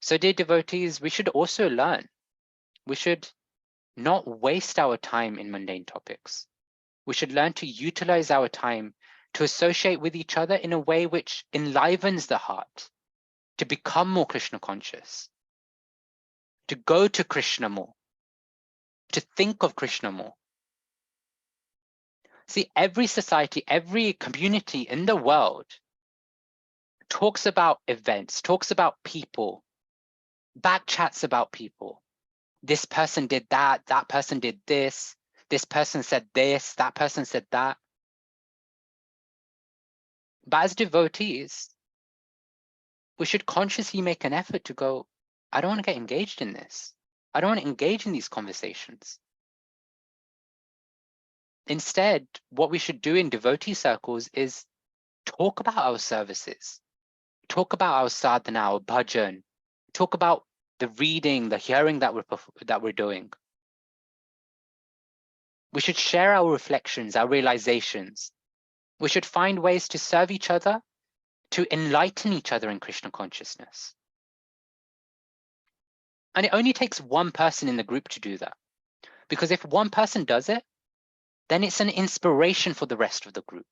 So dear devotees, we should also learn. We should not waste our time in mundane topics. We should learn to utilize our time to associate with each other in a way which enlivens the heart, to become more Krishna conscious, to go to Krishna more, to think of Krishna more. See, every society, every community in the world talks about events, talks about people, back chats about people. This person did that person did this person said this, that person said that. But as devotees, we should consciously make an effort to go, I don't want to get engaged in this. I don't want to engage in these conversations. Instead, what we should do in devotee circles is talk about our services, talk about our sadhana, our bhajan, talk about the reading, the hearing that we're doing. We should share our reflections, our realizations. We should find ways to serve each other, to enlighten each other in Krishna consciousness. And it only takes one person in the group to do that. Because if one person does it, then it's an inspiration for the rest of the group.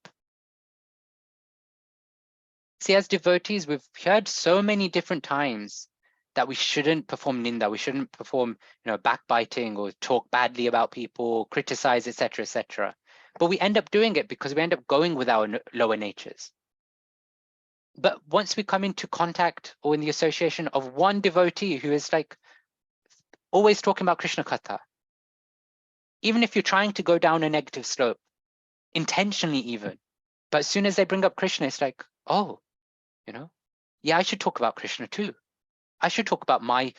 See, as devotees, we've heard so many different times that we shouldn't perform ninda, we shouldn't perform, backbiting or talk badly about people, criticize, etc., etc. But we end up doing it because we end up going with our lower natures. But once we come into contact or in the association of one devotee who is like always talking about Krishna Katha, even if you're trying to go down a negative slope, intentionally even, but as soon as they bring up Krishna, it's like, oh, yeah, I should talk about Krishna too. I should talk about my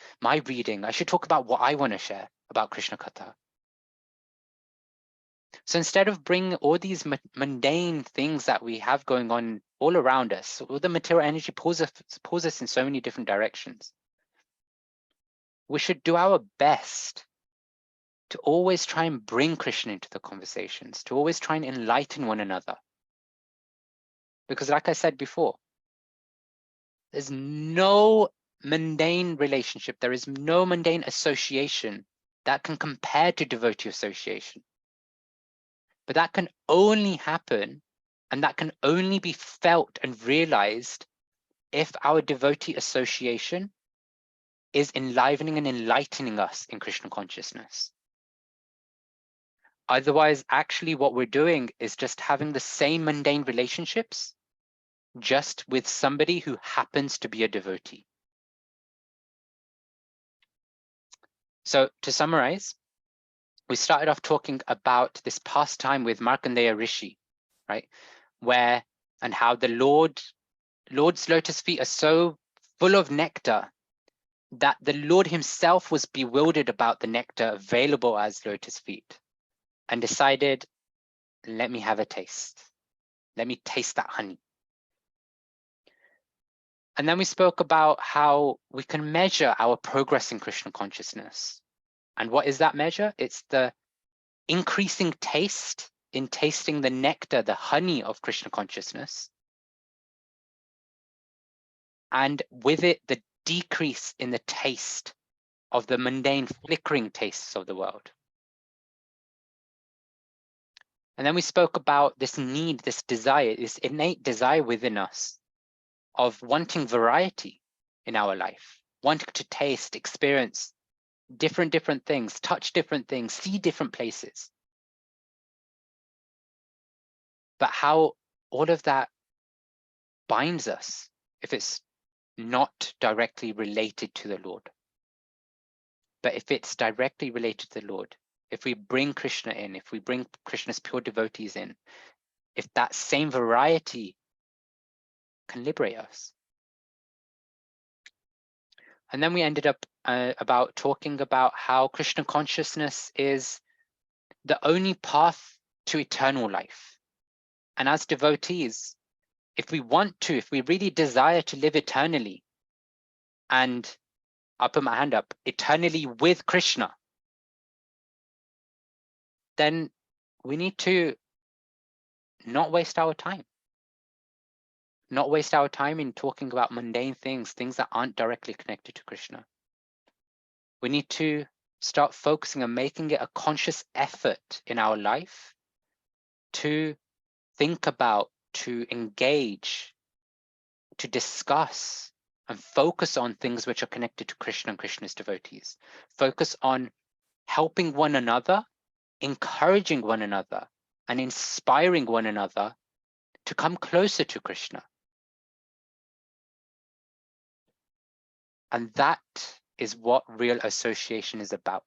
reading. I should talk about what I want to share about Krishna Katha. So instead of bringing all these mundane things that we have going on all around us, all the material energy pulls us in so many different directions. We should do our best to always try and bring Krishna into the conversations, to always try and enlighten one another. Because like I said before, there's no mundane relationship, there is no mundane association that can compare to devotee association. But that can only happen and that can only be felt and realized if our devotee association is enlivening and enlightening us in Krishna consciousness. Otherwise, actually what we're doing is just having the same mundane relationships, just with somebody who happens to be a devotee. So to summarize, we started off talking about this pastime with Markandeya Rishi, right? Where and how the Lord's lotus feet are so full of nectar that the Lord himself was bewildered about the nectar available as lotus feet and decided, let me have a taste. Let me taste that honey. And then we spoke about how we can measure our progress in Krishna consciousness. And what is that measure? It's the increasing taste in tasting the nectar, the honey of Krishna consciousness. And with it, the decrease in the taste of the mundane, flickering tastes of the world. And then we spoke about this need, this desire, this innate desire within us of wanting variety in our life, wanting to taste, experience different things, touch different things, see different places. But how all of that binds us if it's not directly related to the Lord. But if it's directly related to the Lord, if we bring Krishna in, if we bring Krishna's pure devotees in, if that same variety can liberate us. And then we ended up about talking about how Krishna consciousness is the only path to eternal life. And as devotees, if we really desire to live eternally, and I'll put my hand up, eternally with Krishna, then we need to not waste our time. Not waste our time in talking about mundane things that aren't directly connected to Krishna. We need to start focusing on making it a conscious effort in our life to think about, to engage, to discuss, and focus on things which are connected to Krishna and Krishna's devotees. Focus on helping one another, encouraging one another, and inspiring one another to come closer to Krishna. And that is what real association is about.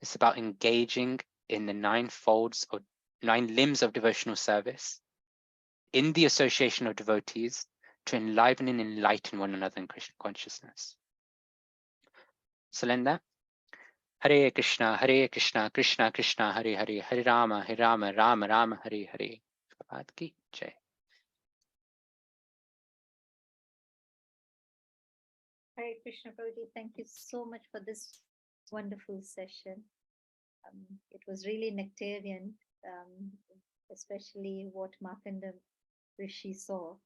It's about engaging in the 9 folds or 9 limbs of devotional service in the association of devotees to enliven and enlighten one another in Krishna consciousness. So Linda, Hare Krishna, Krishna Krishna, Hare Hare, Hare Rama, Rama Rama, Hare Hare. Prabhupada ki jai. Hare Krishna Prabhuji, thank you so much for this wonderful session. It was really nectarian, especially what Markanda Rishi saw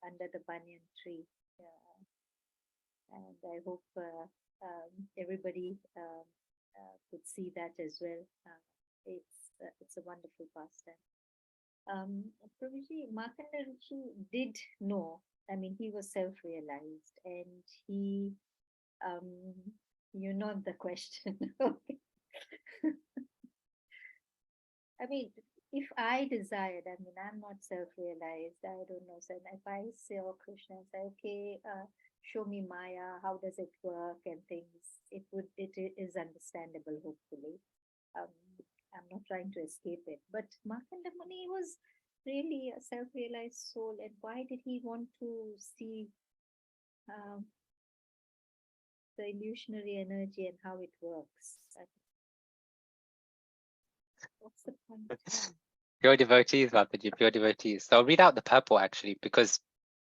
under the banyan tree. And I hope everybody could see that as well. It's a wonderful pastime. Prabhuji, Markanda Rishi did know. I mean, he was self-realized, and he, you know the question. I mean, if I desired, I mean, I'm not self-realized. I don't know. So if I say, oh, Krishna, say, okay, show me Maya, how does it work and things, it is understandable, hopefully. I'm not trying to escape it. But Markanda Muni was really a self-realized soul. And why did he want to see the illusionary energy and how it works? What's the point? Pure devotees, Mataji, pure devotees. So I'll read out the purport actually, because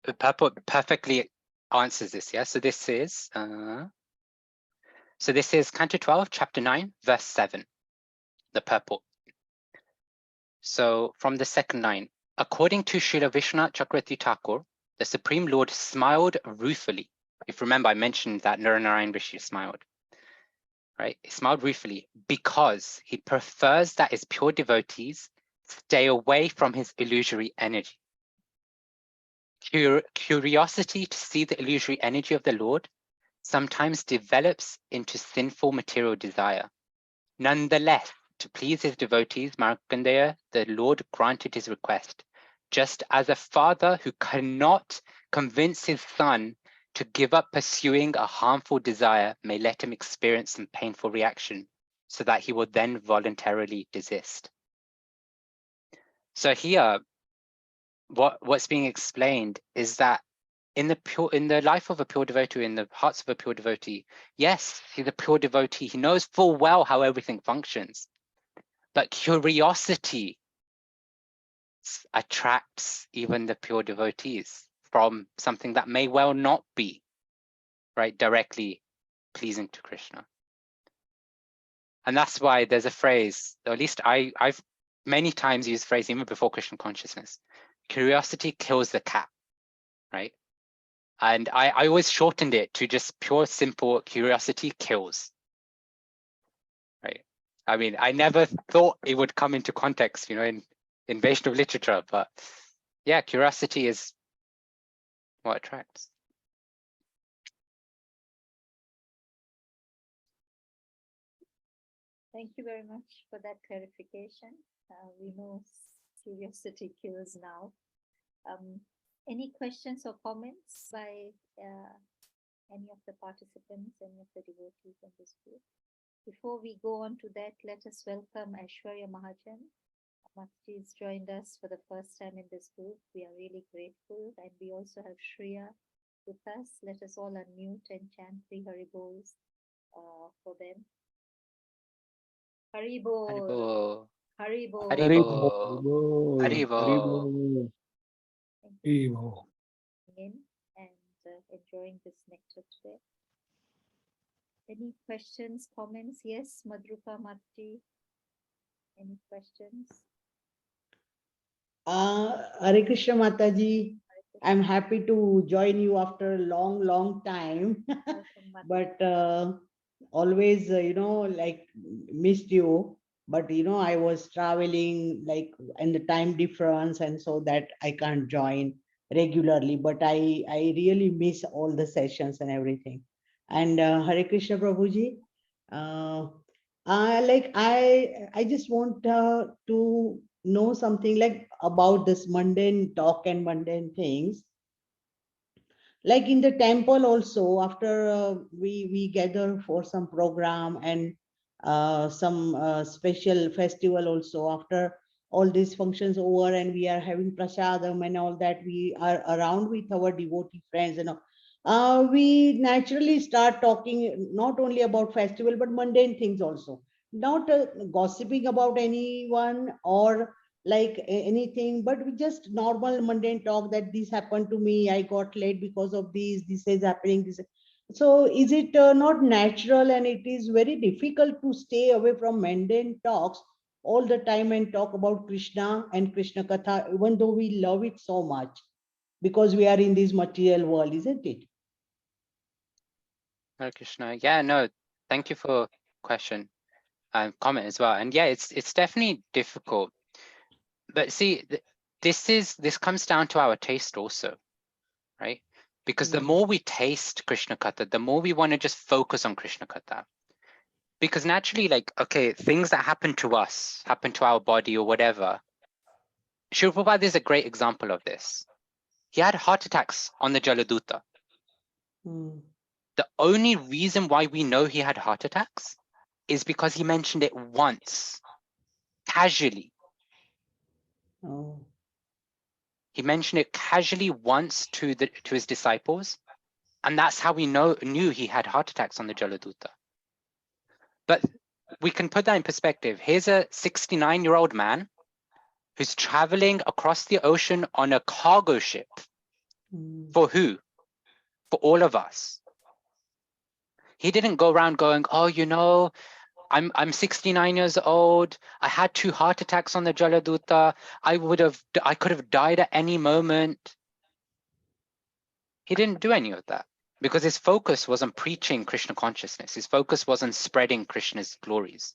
the purport perfectly answers this. Yeah. So this is Canto 12, Chapter 9, Verse 7. The purport. So from the second line, according to Srila Vishwanath Chakravarti Thakur, the Supreme Lord smiled ruefully. If you remember, I mentioned that Naranarayan Rishi smiled. Right? He smiled ruefully because he prefers that his pure devotees stay away from his illusory energy. Curiosity to see the illusory energy of the Lord sometimes develops into sinful material desire. Nonetheless, to please his devotees, Markandeya, the Lord granted his request, just as a father who cannot convince his son to give up pursuing a harmful desire may let him experience some painful reaction, so that he will then voluntarily desist. So here, what's being explained is that in the life of a pure devotee, in the hearts of a pure devotee, yes, he's a pure devotee. He knows full well how everything functions, but curiosity attracts even the pure devotees from something that may well not be, right, directly pleasing to Krishna. And that's why there's a phrase, or at least I've many times used the phrase even before Krishna consciousness, curiosity kills the cat, right? And I always shortened it to just pure, simple curiosity kills, right? I mean, I never thought it would come into context, in Vaishnava literature, but yeah, curiosity is what attracts. Thank you very much for that clarification. We know curiosity kills now. Any questions or comments by any of the participants, any of the devotees in this group? Before we go on to that, let us welcome Aishwarya Mahajan. Mataji has joined us for the first time in this group. We are really grateful. And we also have Shreya with us. Let us all unmute and chant three Haribols for them. Haribol. Haribol. Haribol. Haribol. Haribol. In and enjoying this nectar today. Any questions, comments? Yes, Madhrupa Mataji. Any questions? Hare Krishna Mataji. I'm happy to join you after a long time. But always, missed you. But, I was traveling and the time difference, and so that I can't join regularly. But I really miss all the sessions and everything. And Hare Krishna Prabhuji. I just want to know something about this mundane talk and mundane things. like in the temple also, after we gather for some program and some special festival also, after all these functions over and we are having prasadam and all that, we are around with our devotee friends and all. We naturally start talking not only about festival but mundane things also, not gossiping about anyone or like anything, but we just normal mundane talk that this happened to me, I got late because of this is happening, this. So is it not natural, and it is very difficult to stay away from mundane talks all the time and talk about Krishna and Krishna Katha, even though we love it so much because we are in this material world, isn't it? Hare Krishna. Yeah, no, thank you for question and comment as well. And yeah, it's definitely difficult. But see, this comes down to our taste also, right? Because the more we taste Krishna Katha, the more we want to just focus on Krishna Katha. Because naturally, like, okay, things that happen to us, happen to our body or whatever. Srila Prabhupada is a great example of this. He had heart attacks on the Jaladuta. The only reason why we know he had heart attacks is because he mentioned it once, casually. Oh. He mentioned it casually once to his disciples, and that's how we knew he had heart attacks on the Jaladuta. But we can put that in perspective. Here's a 69-year-old man who's traveling across the ocean on a cargo ship. For who? For all of us. He didn't go around going, oh, you know, I'm 69 years old. I had 2 heart attacks on the Jaladuta. I could have died at any moment. He didn't do any of that because his focus was on preaching Krishna consciousness. His focus was on spreading Krishna's glories.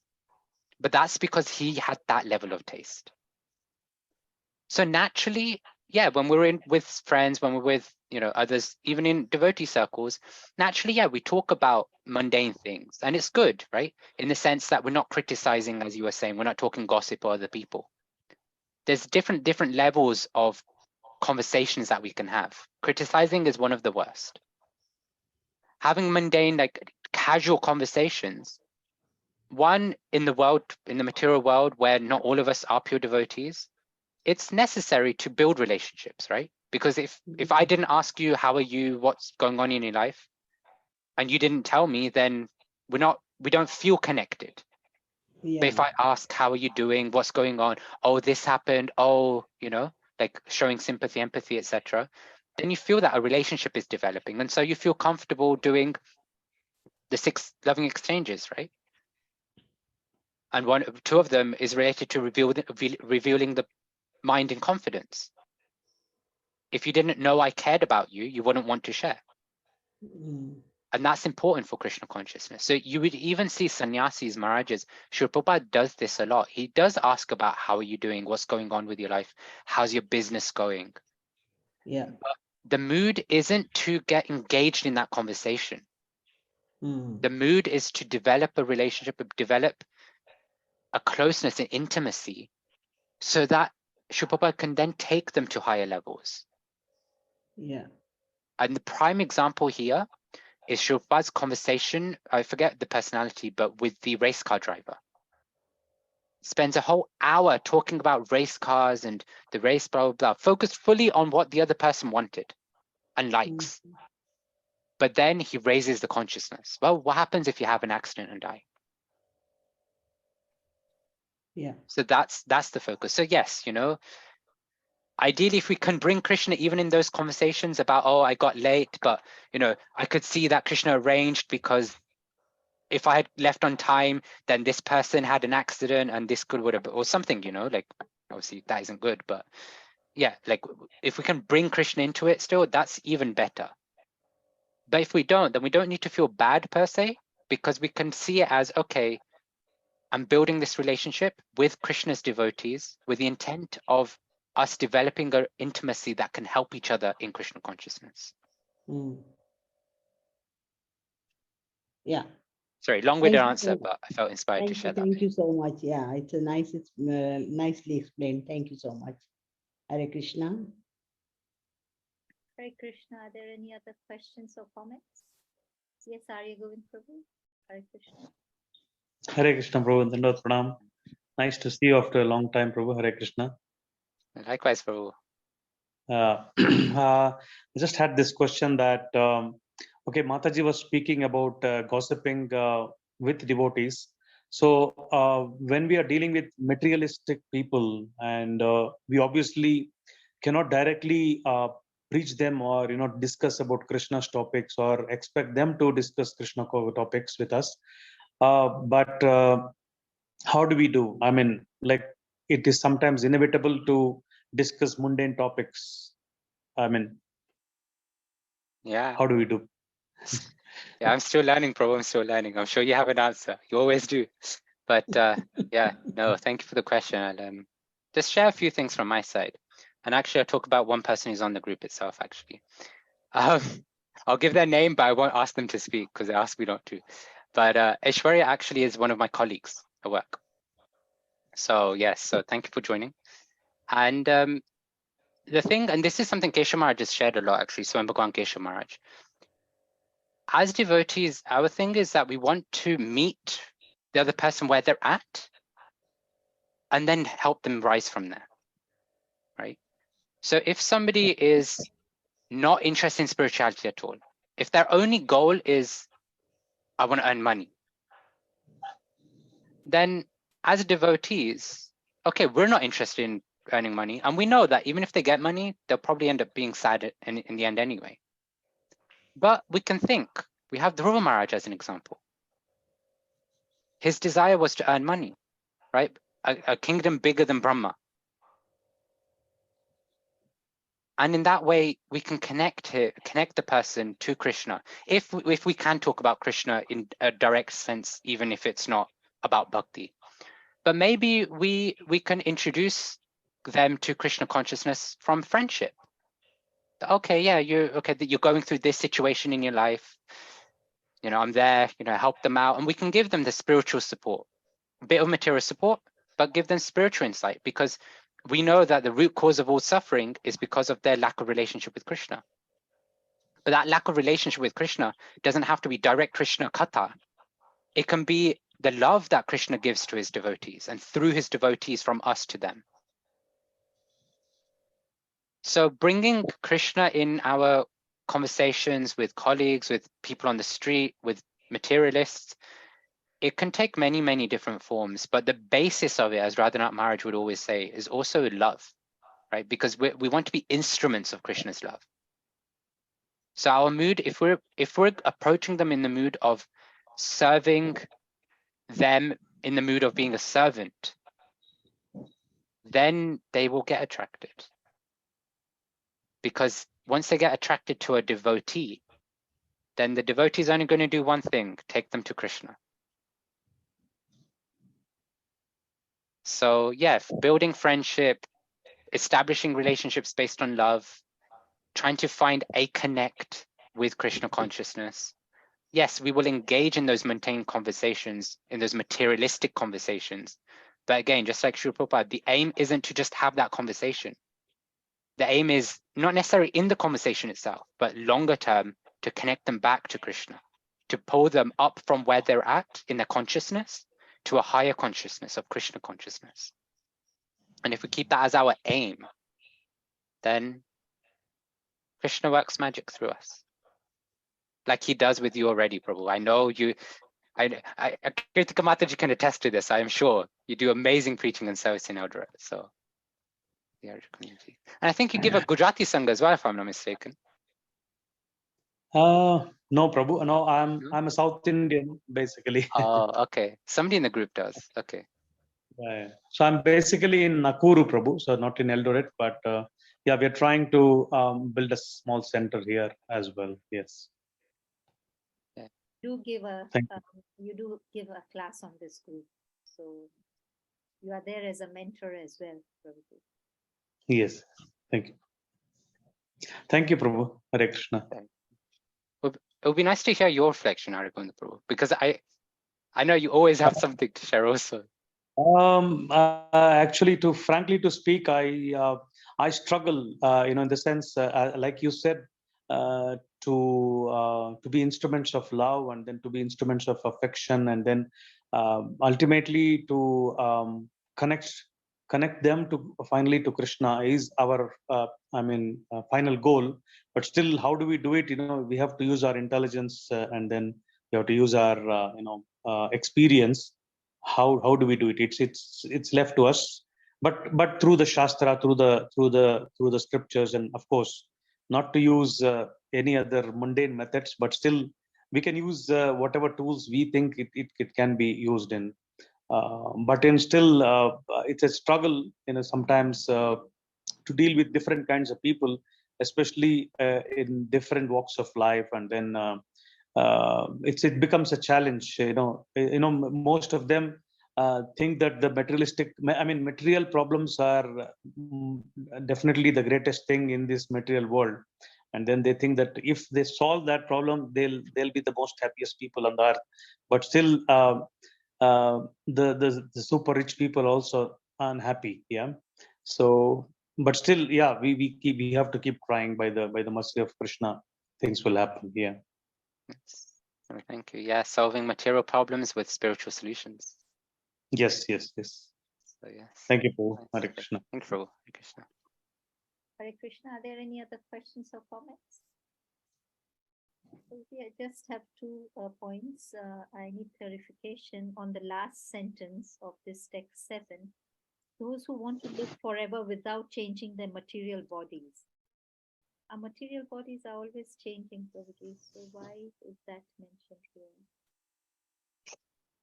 But that's because he had that level of taste. So naturally, yeah, when we're with friends, when we're with, you know, others, even in devotee circles, naturally, yeah, we talk about mundane things, and it's good, right? In the sense that we're not criticizing, as you were saying, we're not talking gossip or other people. There's different levels of conversations that we can have. Criticizing is one of the worst. Having mundane, like casual conversations, one in the material world where not all of us are pure devotees, it's necessary to build relationships, right? Because if I didn't ask you, how are you, what's going on in your life, and you didn't tell me, then we don't feel connected. Yeah. But if I ask, how are you doing, what's going on, oh, this happened, oh, you know, like showing sympathy, empathy, etc., then you feel that a relationship is developing, and so you feel comfortable doing the 6 loving exchanges, right? And 2 of them is related to revealing the mind in confidence. If you didn't know I cared about you, you wouldn't want to share. And that's important for Krishna consciousness. So you would even see sannyasis, Maharajas. Srila Prabhupada does this a lot. He does ask about how are you doing, what's going on with your life, how's your business going. Yeah. But the mood isn't to get engaged in that conversation. The mood is to develop a relationship, develop a closeness and intimacy, so that Srila Prabhupada can then take them to higher levels. Yeah. And the prime example here is Srila Prabhupada's conversation, I forget the personality, but with the race car driver. Spends a whole hour talking about race cars and the race, blah, blah, blah, focused fully on what the other person wanted and likes. But then he raises the consciousness. Well, what happens if you have an accident and die? Yeah. So that's the focus. So yes, you know, ideally, if we can bring Krishna even in those conversations about, oh, I got late, but, you know, I could see that Krishna arranged because if I had left on time, then this person had an accident and this would have, or something, you know, like obviously that isn't good, but yeah, like if we can bring Krishna into it still, that's even better. But if we don't, then we don't need to feel bad per se, because we can see it as, okay, I'm building this relationship with Krishna's devotees with the intent of us developing an intimacy that can help each other in Krishna consciousness. Yeah. Sorry, long-winded Thank you answer, but I felt inspired to share that. Thank you so much. Yeah, it's a nice, it's nicely explained. Thank you so much. Hare Krishna. Hare Krishna. Are there any other questions or comments? Yes, Arya Govind Prabhu. Hare Krishna. Hare Krishna, Prabhu. Dandavat Pranam. Nice to see you after a long time, Prabhu. Hare Krishna. Likewise, Prabhu. I just had this question that, okay, Mataji was speaking about gossiping with devotees. So when we are dealing with materialistic people, and we obviously cannot directly preach them or discuss about Krishna's topics or expect them to discuss Krishna topics with us. But how do we do? I mean, like, it is sometimes inevitable to discuss mundane topics. I mean, Yeah. how do we do? Yeah, I'm still learning, Prabhu. I'm still learning. I'm sure you have an answer. You always do. But yeah, no, thank you for the question. I'll just share a few things from my side. And actually, I'll talk about one person who's on the group itself, actually. I'll give their name, but I won't ask them to speak because they asked me not to. But Aishwarya actually is one of my colleagues at work. So yes, so thank you for joining. And the thing, and this is something Keshav Maharaj just shared a lot, actually, Swam Bhagwan Keshav Maharaj. As devotees, our thing is that we want to meet the other person where they're at and then help them rise from there, right? So if somebody is not interested in spirituality at all, if their only goal is, I want to earn money, then as devotees, okay, we're not interested in earning money. And we know that even if they get money, they'll probably end up being sad in the end anyway. But we can think, we have Dhruva Maharaj as an example. His desire was to earn money, right? A kingdom bigger than Brahma. And in that way, we can connect the person to Krishna. If we can talk about Krishna in a direct sense, even if it's not about bhakti. But maybe we can introduce them to Krishna consciousness from friendship. Okay, yeah, you're going through this situation in your life. I'm there, help them out. And we can give them the spiritual support, a bit of material support, but give them spiritual insight, because we know that the root cause of all suffering is because of their lack of relationship with Krishna. But that lack of relationship with Krishna doesn't have to be direct Krishna katha. It can be the love that Krishna gives to his devotees and through his devotees from us to them. So bringing Krishna in our conversations with colleagues, with people on the street, with materialists, it can take many, many different forms. But the basis of it, as Radhanath Maharaj would always say, is also love, right? Because we want to be instruments of Krishna's love. So our mood, if we're approaching them in the mood of serving them, in the mood of being a servant, then they will get attracted. Because once they get attracted to a devotee, then the devotee is only going to do one thing: take them to Krishna. So yeah, building friendship, establishing relationships based on love, trying to find a connect with Krishna consciousness. Yes, we will engage in those mundane conversations, in those materialistic conversations. But again, just like Srila Prabhupada, the aim isn't to just have that conversation. The aim is not necessarily in the conversation itself, but longer term, to connect them back to Krishna, to pull them up from where they're at in their consciousness to a higher consciousness of Krishna consciousness. And if we keep that as our aim, then Krishna works magic through us, like he does with you already, Prabhu. I know you, Kirtika Mataji can attest to this. I am sure you do amazing preaching and service in Eldoret. So, the Irish community. And I think you give a Gujarati Sangha as well, if I'm not mistaken. No, Prabhu. No, I'm a South Indian, basically. Oh, okay. Somebody in the group does. Okay. Yeah. So I'm basically in Nakuru, Prabhu, so not in Eldoret, but yeah, we're trying to build a small center here as well. Yes. You do give a class on this group, so you are there as a mentor as well, Prabhu. Yes. Thank you. Thank you, Prabhu. Hare Krishna. It would be nice to hear your reflection, Harigovinda Prabhu, because I know you always have something to share also. Actually, frankly to speak, I struggle, in the sense, like you said, to be instruments of love, and then to be instruments of affection, and then ultimately to connect them to finally to Krishna is our final goal. But still, how do we do it? We have to use our intelligence, and then we have to use our experience. How do we do it? It's left to us, but through the shastra, through the scriptures, and of course not to use any other mundane methods, but still we can use whatever tools we think it can be used in. But in still, it's a struggle, sometimes to deal with different kinds of people, especially in different walks of life, and then it becomes a challenge. Most of them think that the material problems are definitely the greatest thing in this material world, and then they think that if they solve that problem, they'll be the most happiest people on the earth. But still, the super rich people also unhappy. Yeah. So, but still, yeah, we have to keep trying. By the mercy of Krishna, things will happen. Yeah. Yes. Oh, thank you. Yeah, solving material problems with spiritual solutions. Yes. So yes. Thank you, Prabhu. Nice. Hare Okay. Krishna. Thank you, Prabhu. Hare Krishna. Hare Krishna, are there any other questions or comments? Okay, I just have 2 points. I need clarification on the last sentence of this text 7. Those who want to live forever without changing their material bodies. Our material bodies are always changing, Prabhuji. So why is that mentioned here?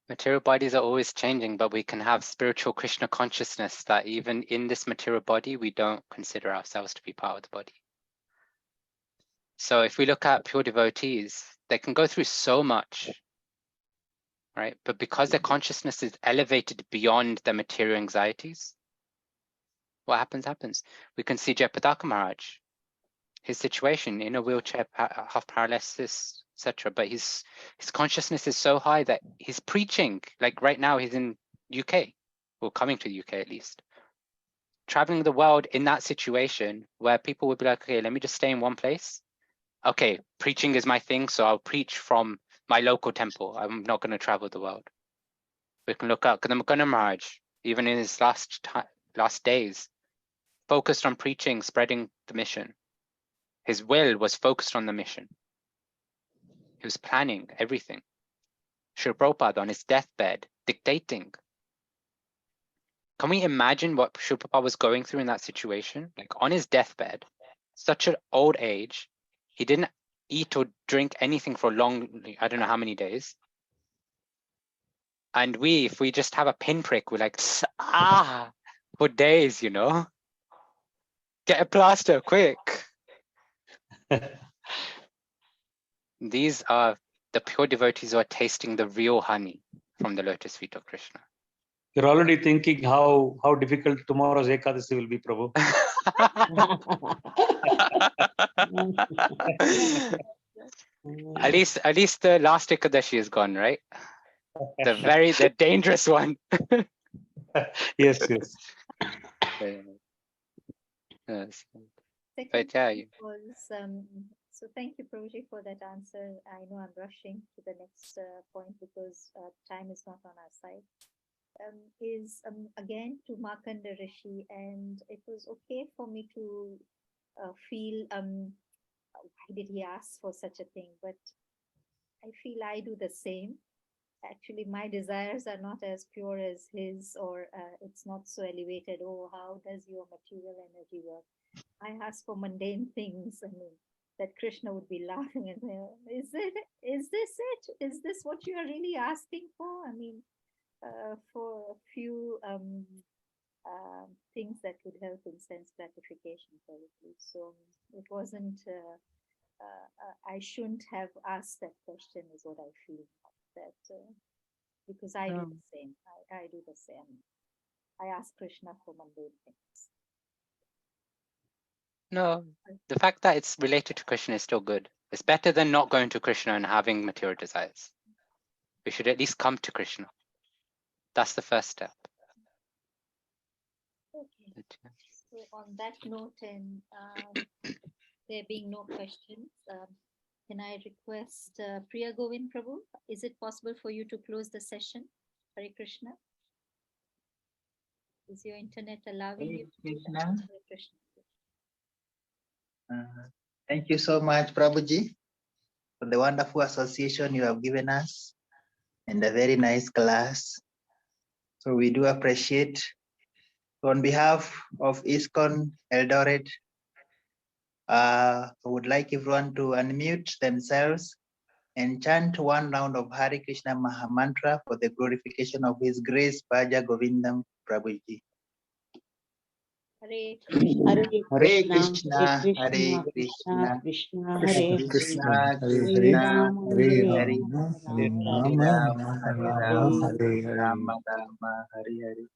Material bodies are always changing, but we can have spiritual Krishna consciousness that even in this material body, we don't consider ourselves to be part of the body. So if we look at pure devotees, they can go through so much, right? But because their consciousness is elevated beyond their material anxieties, what happens? We can see Jayapadaka Maharaj, his situation in a wheelchair, half paralysis, etc. But his consciousness is so high that he's preaching. Like right now, he's in UK, or coming to the UK at least, traveling the world in that situation where people would be like, okay, let me just stay in one place. Okay, preaching is my thing, so I'll preach from my local temple. I'm not going to travel the world. We can look at Kadambakana Maharaj, even in his last days, focused on preaching, spreading the mission. His will was focused on the mission. He was planning everything. Srila Prabhupada on his deathbed, dictating. Can we imagine what Srila Prabhupada was going through in that situation? Like on his deathbed, such an old age, he didn't eat or drink anything for a long, I don't know how many days. And if we just have a pinprick, we're like, for days, Get a plaster, quick. These are the pure devotees who are tasting the real honey from the lotus feet of Krishna. You're already thinking how difficult tomorrow's Ekadasi will be, Prabhu. At least the last Ekadashi is gone, right? The dangerous one. Yes. Yes. But yeah, so thank you, Prabhuji, for that answer. I know I'm rushing to the next point because time is not on our side. Is again to Markanda Rishi, and it was okay for me to feel why did he ask for such a thing, but I feel I do the same. Actually, my desires are not as pure as his, or it's not so elevated. Oh, how does your material energy work? I ask for mundane things. I mean, that Krishna would be laughing and saying, is this it? Is this what you are really asking for? I mean, for a few things that would help in sense gratification, probably. So it wasn't, I shouldn't have asked that question, is what I feel. That because I do the same. I do the same. I ask Krishna for mundane things. No, the fact that it's related to Krishna is still good. It's better than not going to Krishna and having material desires. We should at least come to Krishna. That's the first step. Okay. So on that note, and there being no questions, can I request Priya Govind Prabhu? Is it possible for you to close the session? Hare Krishna. Is your internet allowing Hare you to do that? Krishna. Hare Krishna. Thank you so much, Prabhuji, for the wonderful association you have given us and a very nice class. So we do appreciate. On behalf of ISKCON Eldoret, I would like everyone to unmute themselves and chant one round of Hare Krishna Maha Mantra for the glorification of His grace, Bhaja Govindam Prabhuji. Hare Hare Hare Krishna, Krishna, Hare Krishna Krishna, Krishna, Hare Hare Krishna, Hare Krishna, Hare Hare Hare Hare Rama, Hare Rama, Rama Rama, Hare Hare.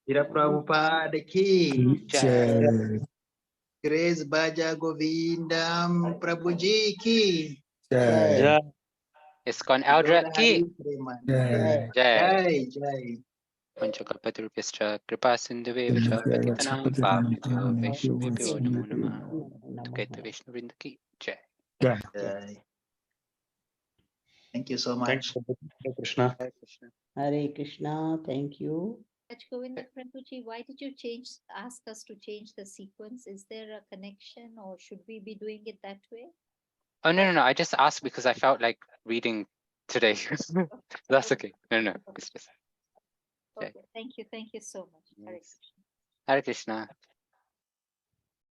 Shri Prabhupada ki Jai. Grace Bhaja Govindam Prabhuji ki Jai. Jai. ISKCON Eldoret ki. Jai. Jai. Jai. Panchakapatruvyascha kripa sindhuve cha patitanam pavnebhyo vaishnavebhyo namo namah. Tuketa Vaishnavrinda ki. Jai. Jai. Thank you so Thanks, much. Hare Krishna. Hare Krishna. Hare Krishna. Thank you. Govinda Prabhuji, why did you ask us to change the sequence? Is there a connection or should we be doing it that way? Oh, no. I just asked because I felt like reading today. That's okay. No. It's just. Okay, thank you so much. Hare Hare Krishna.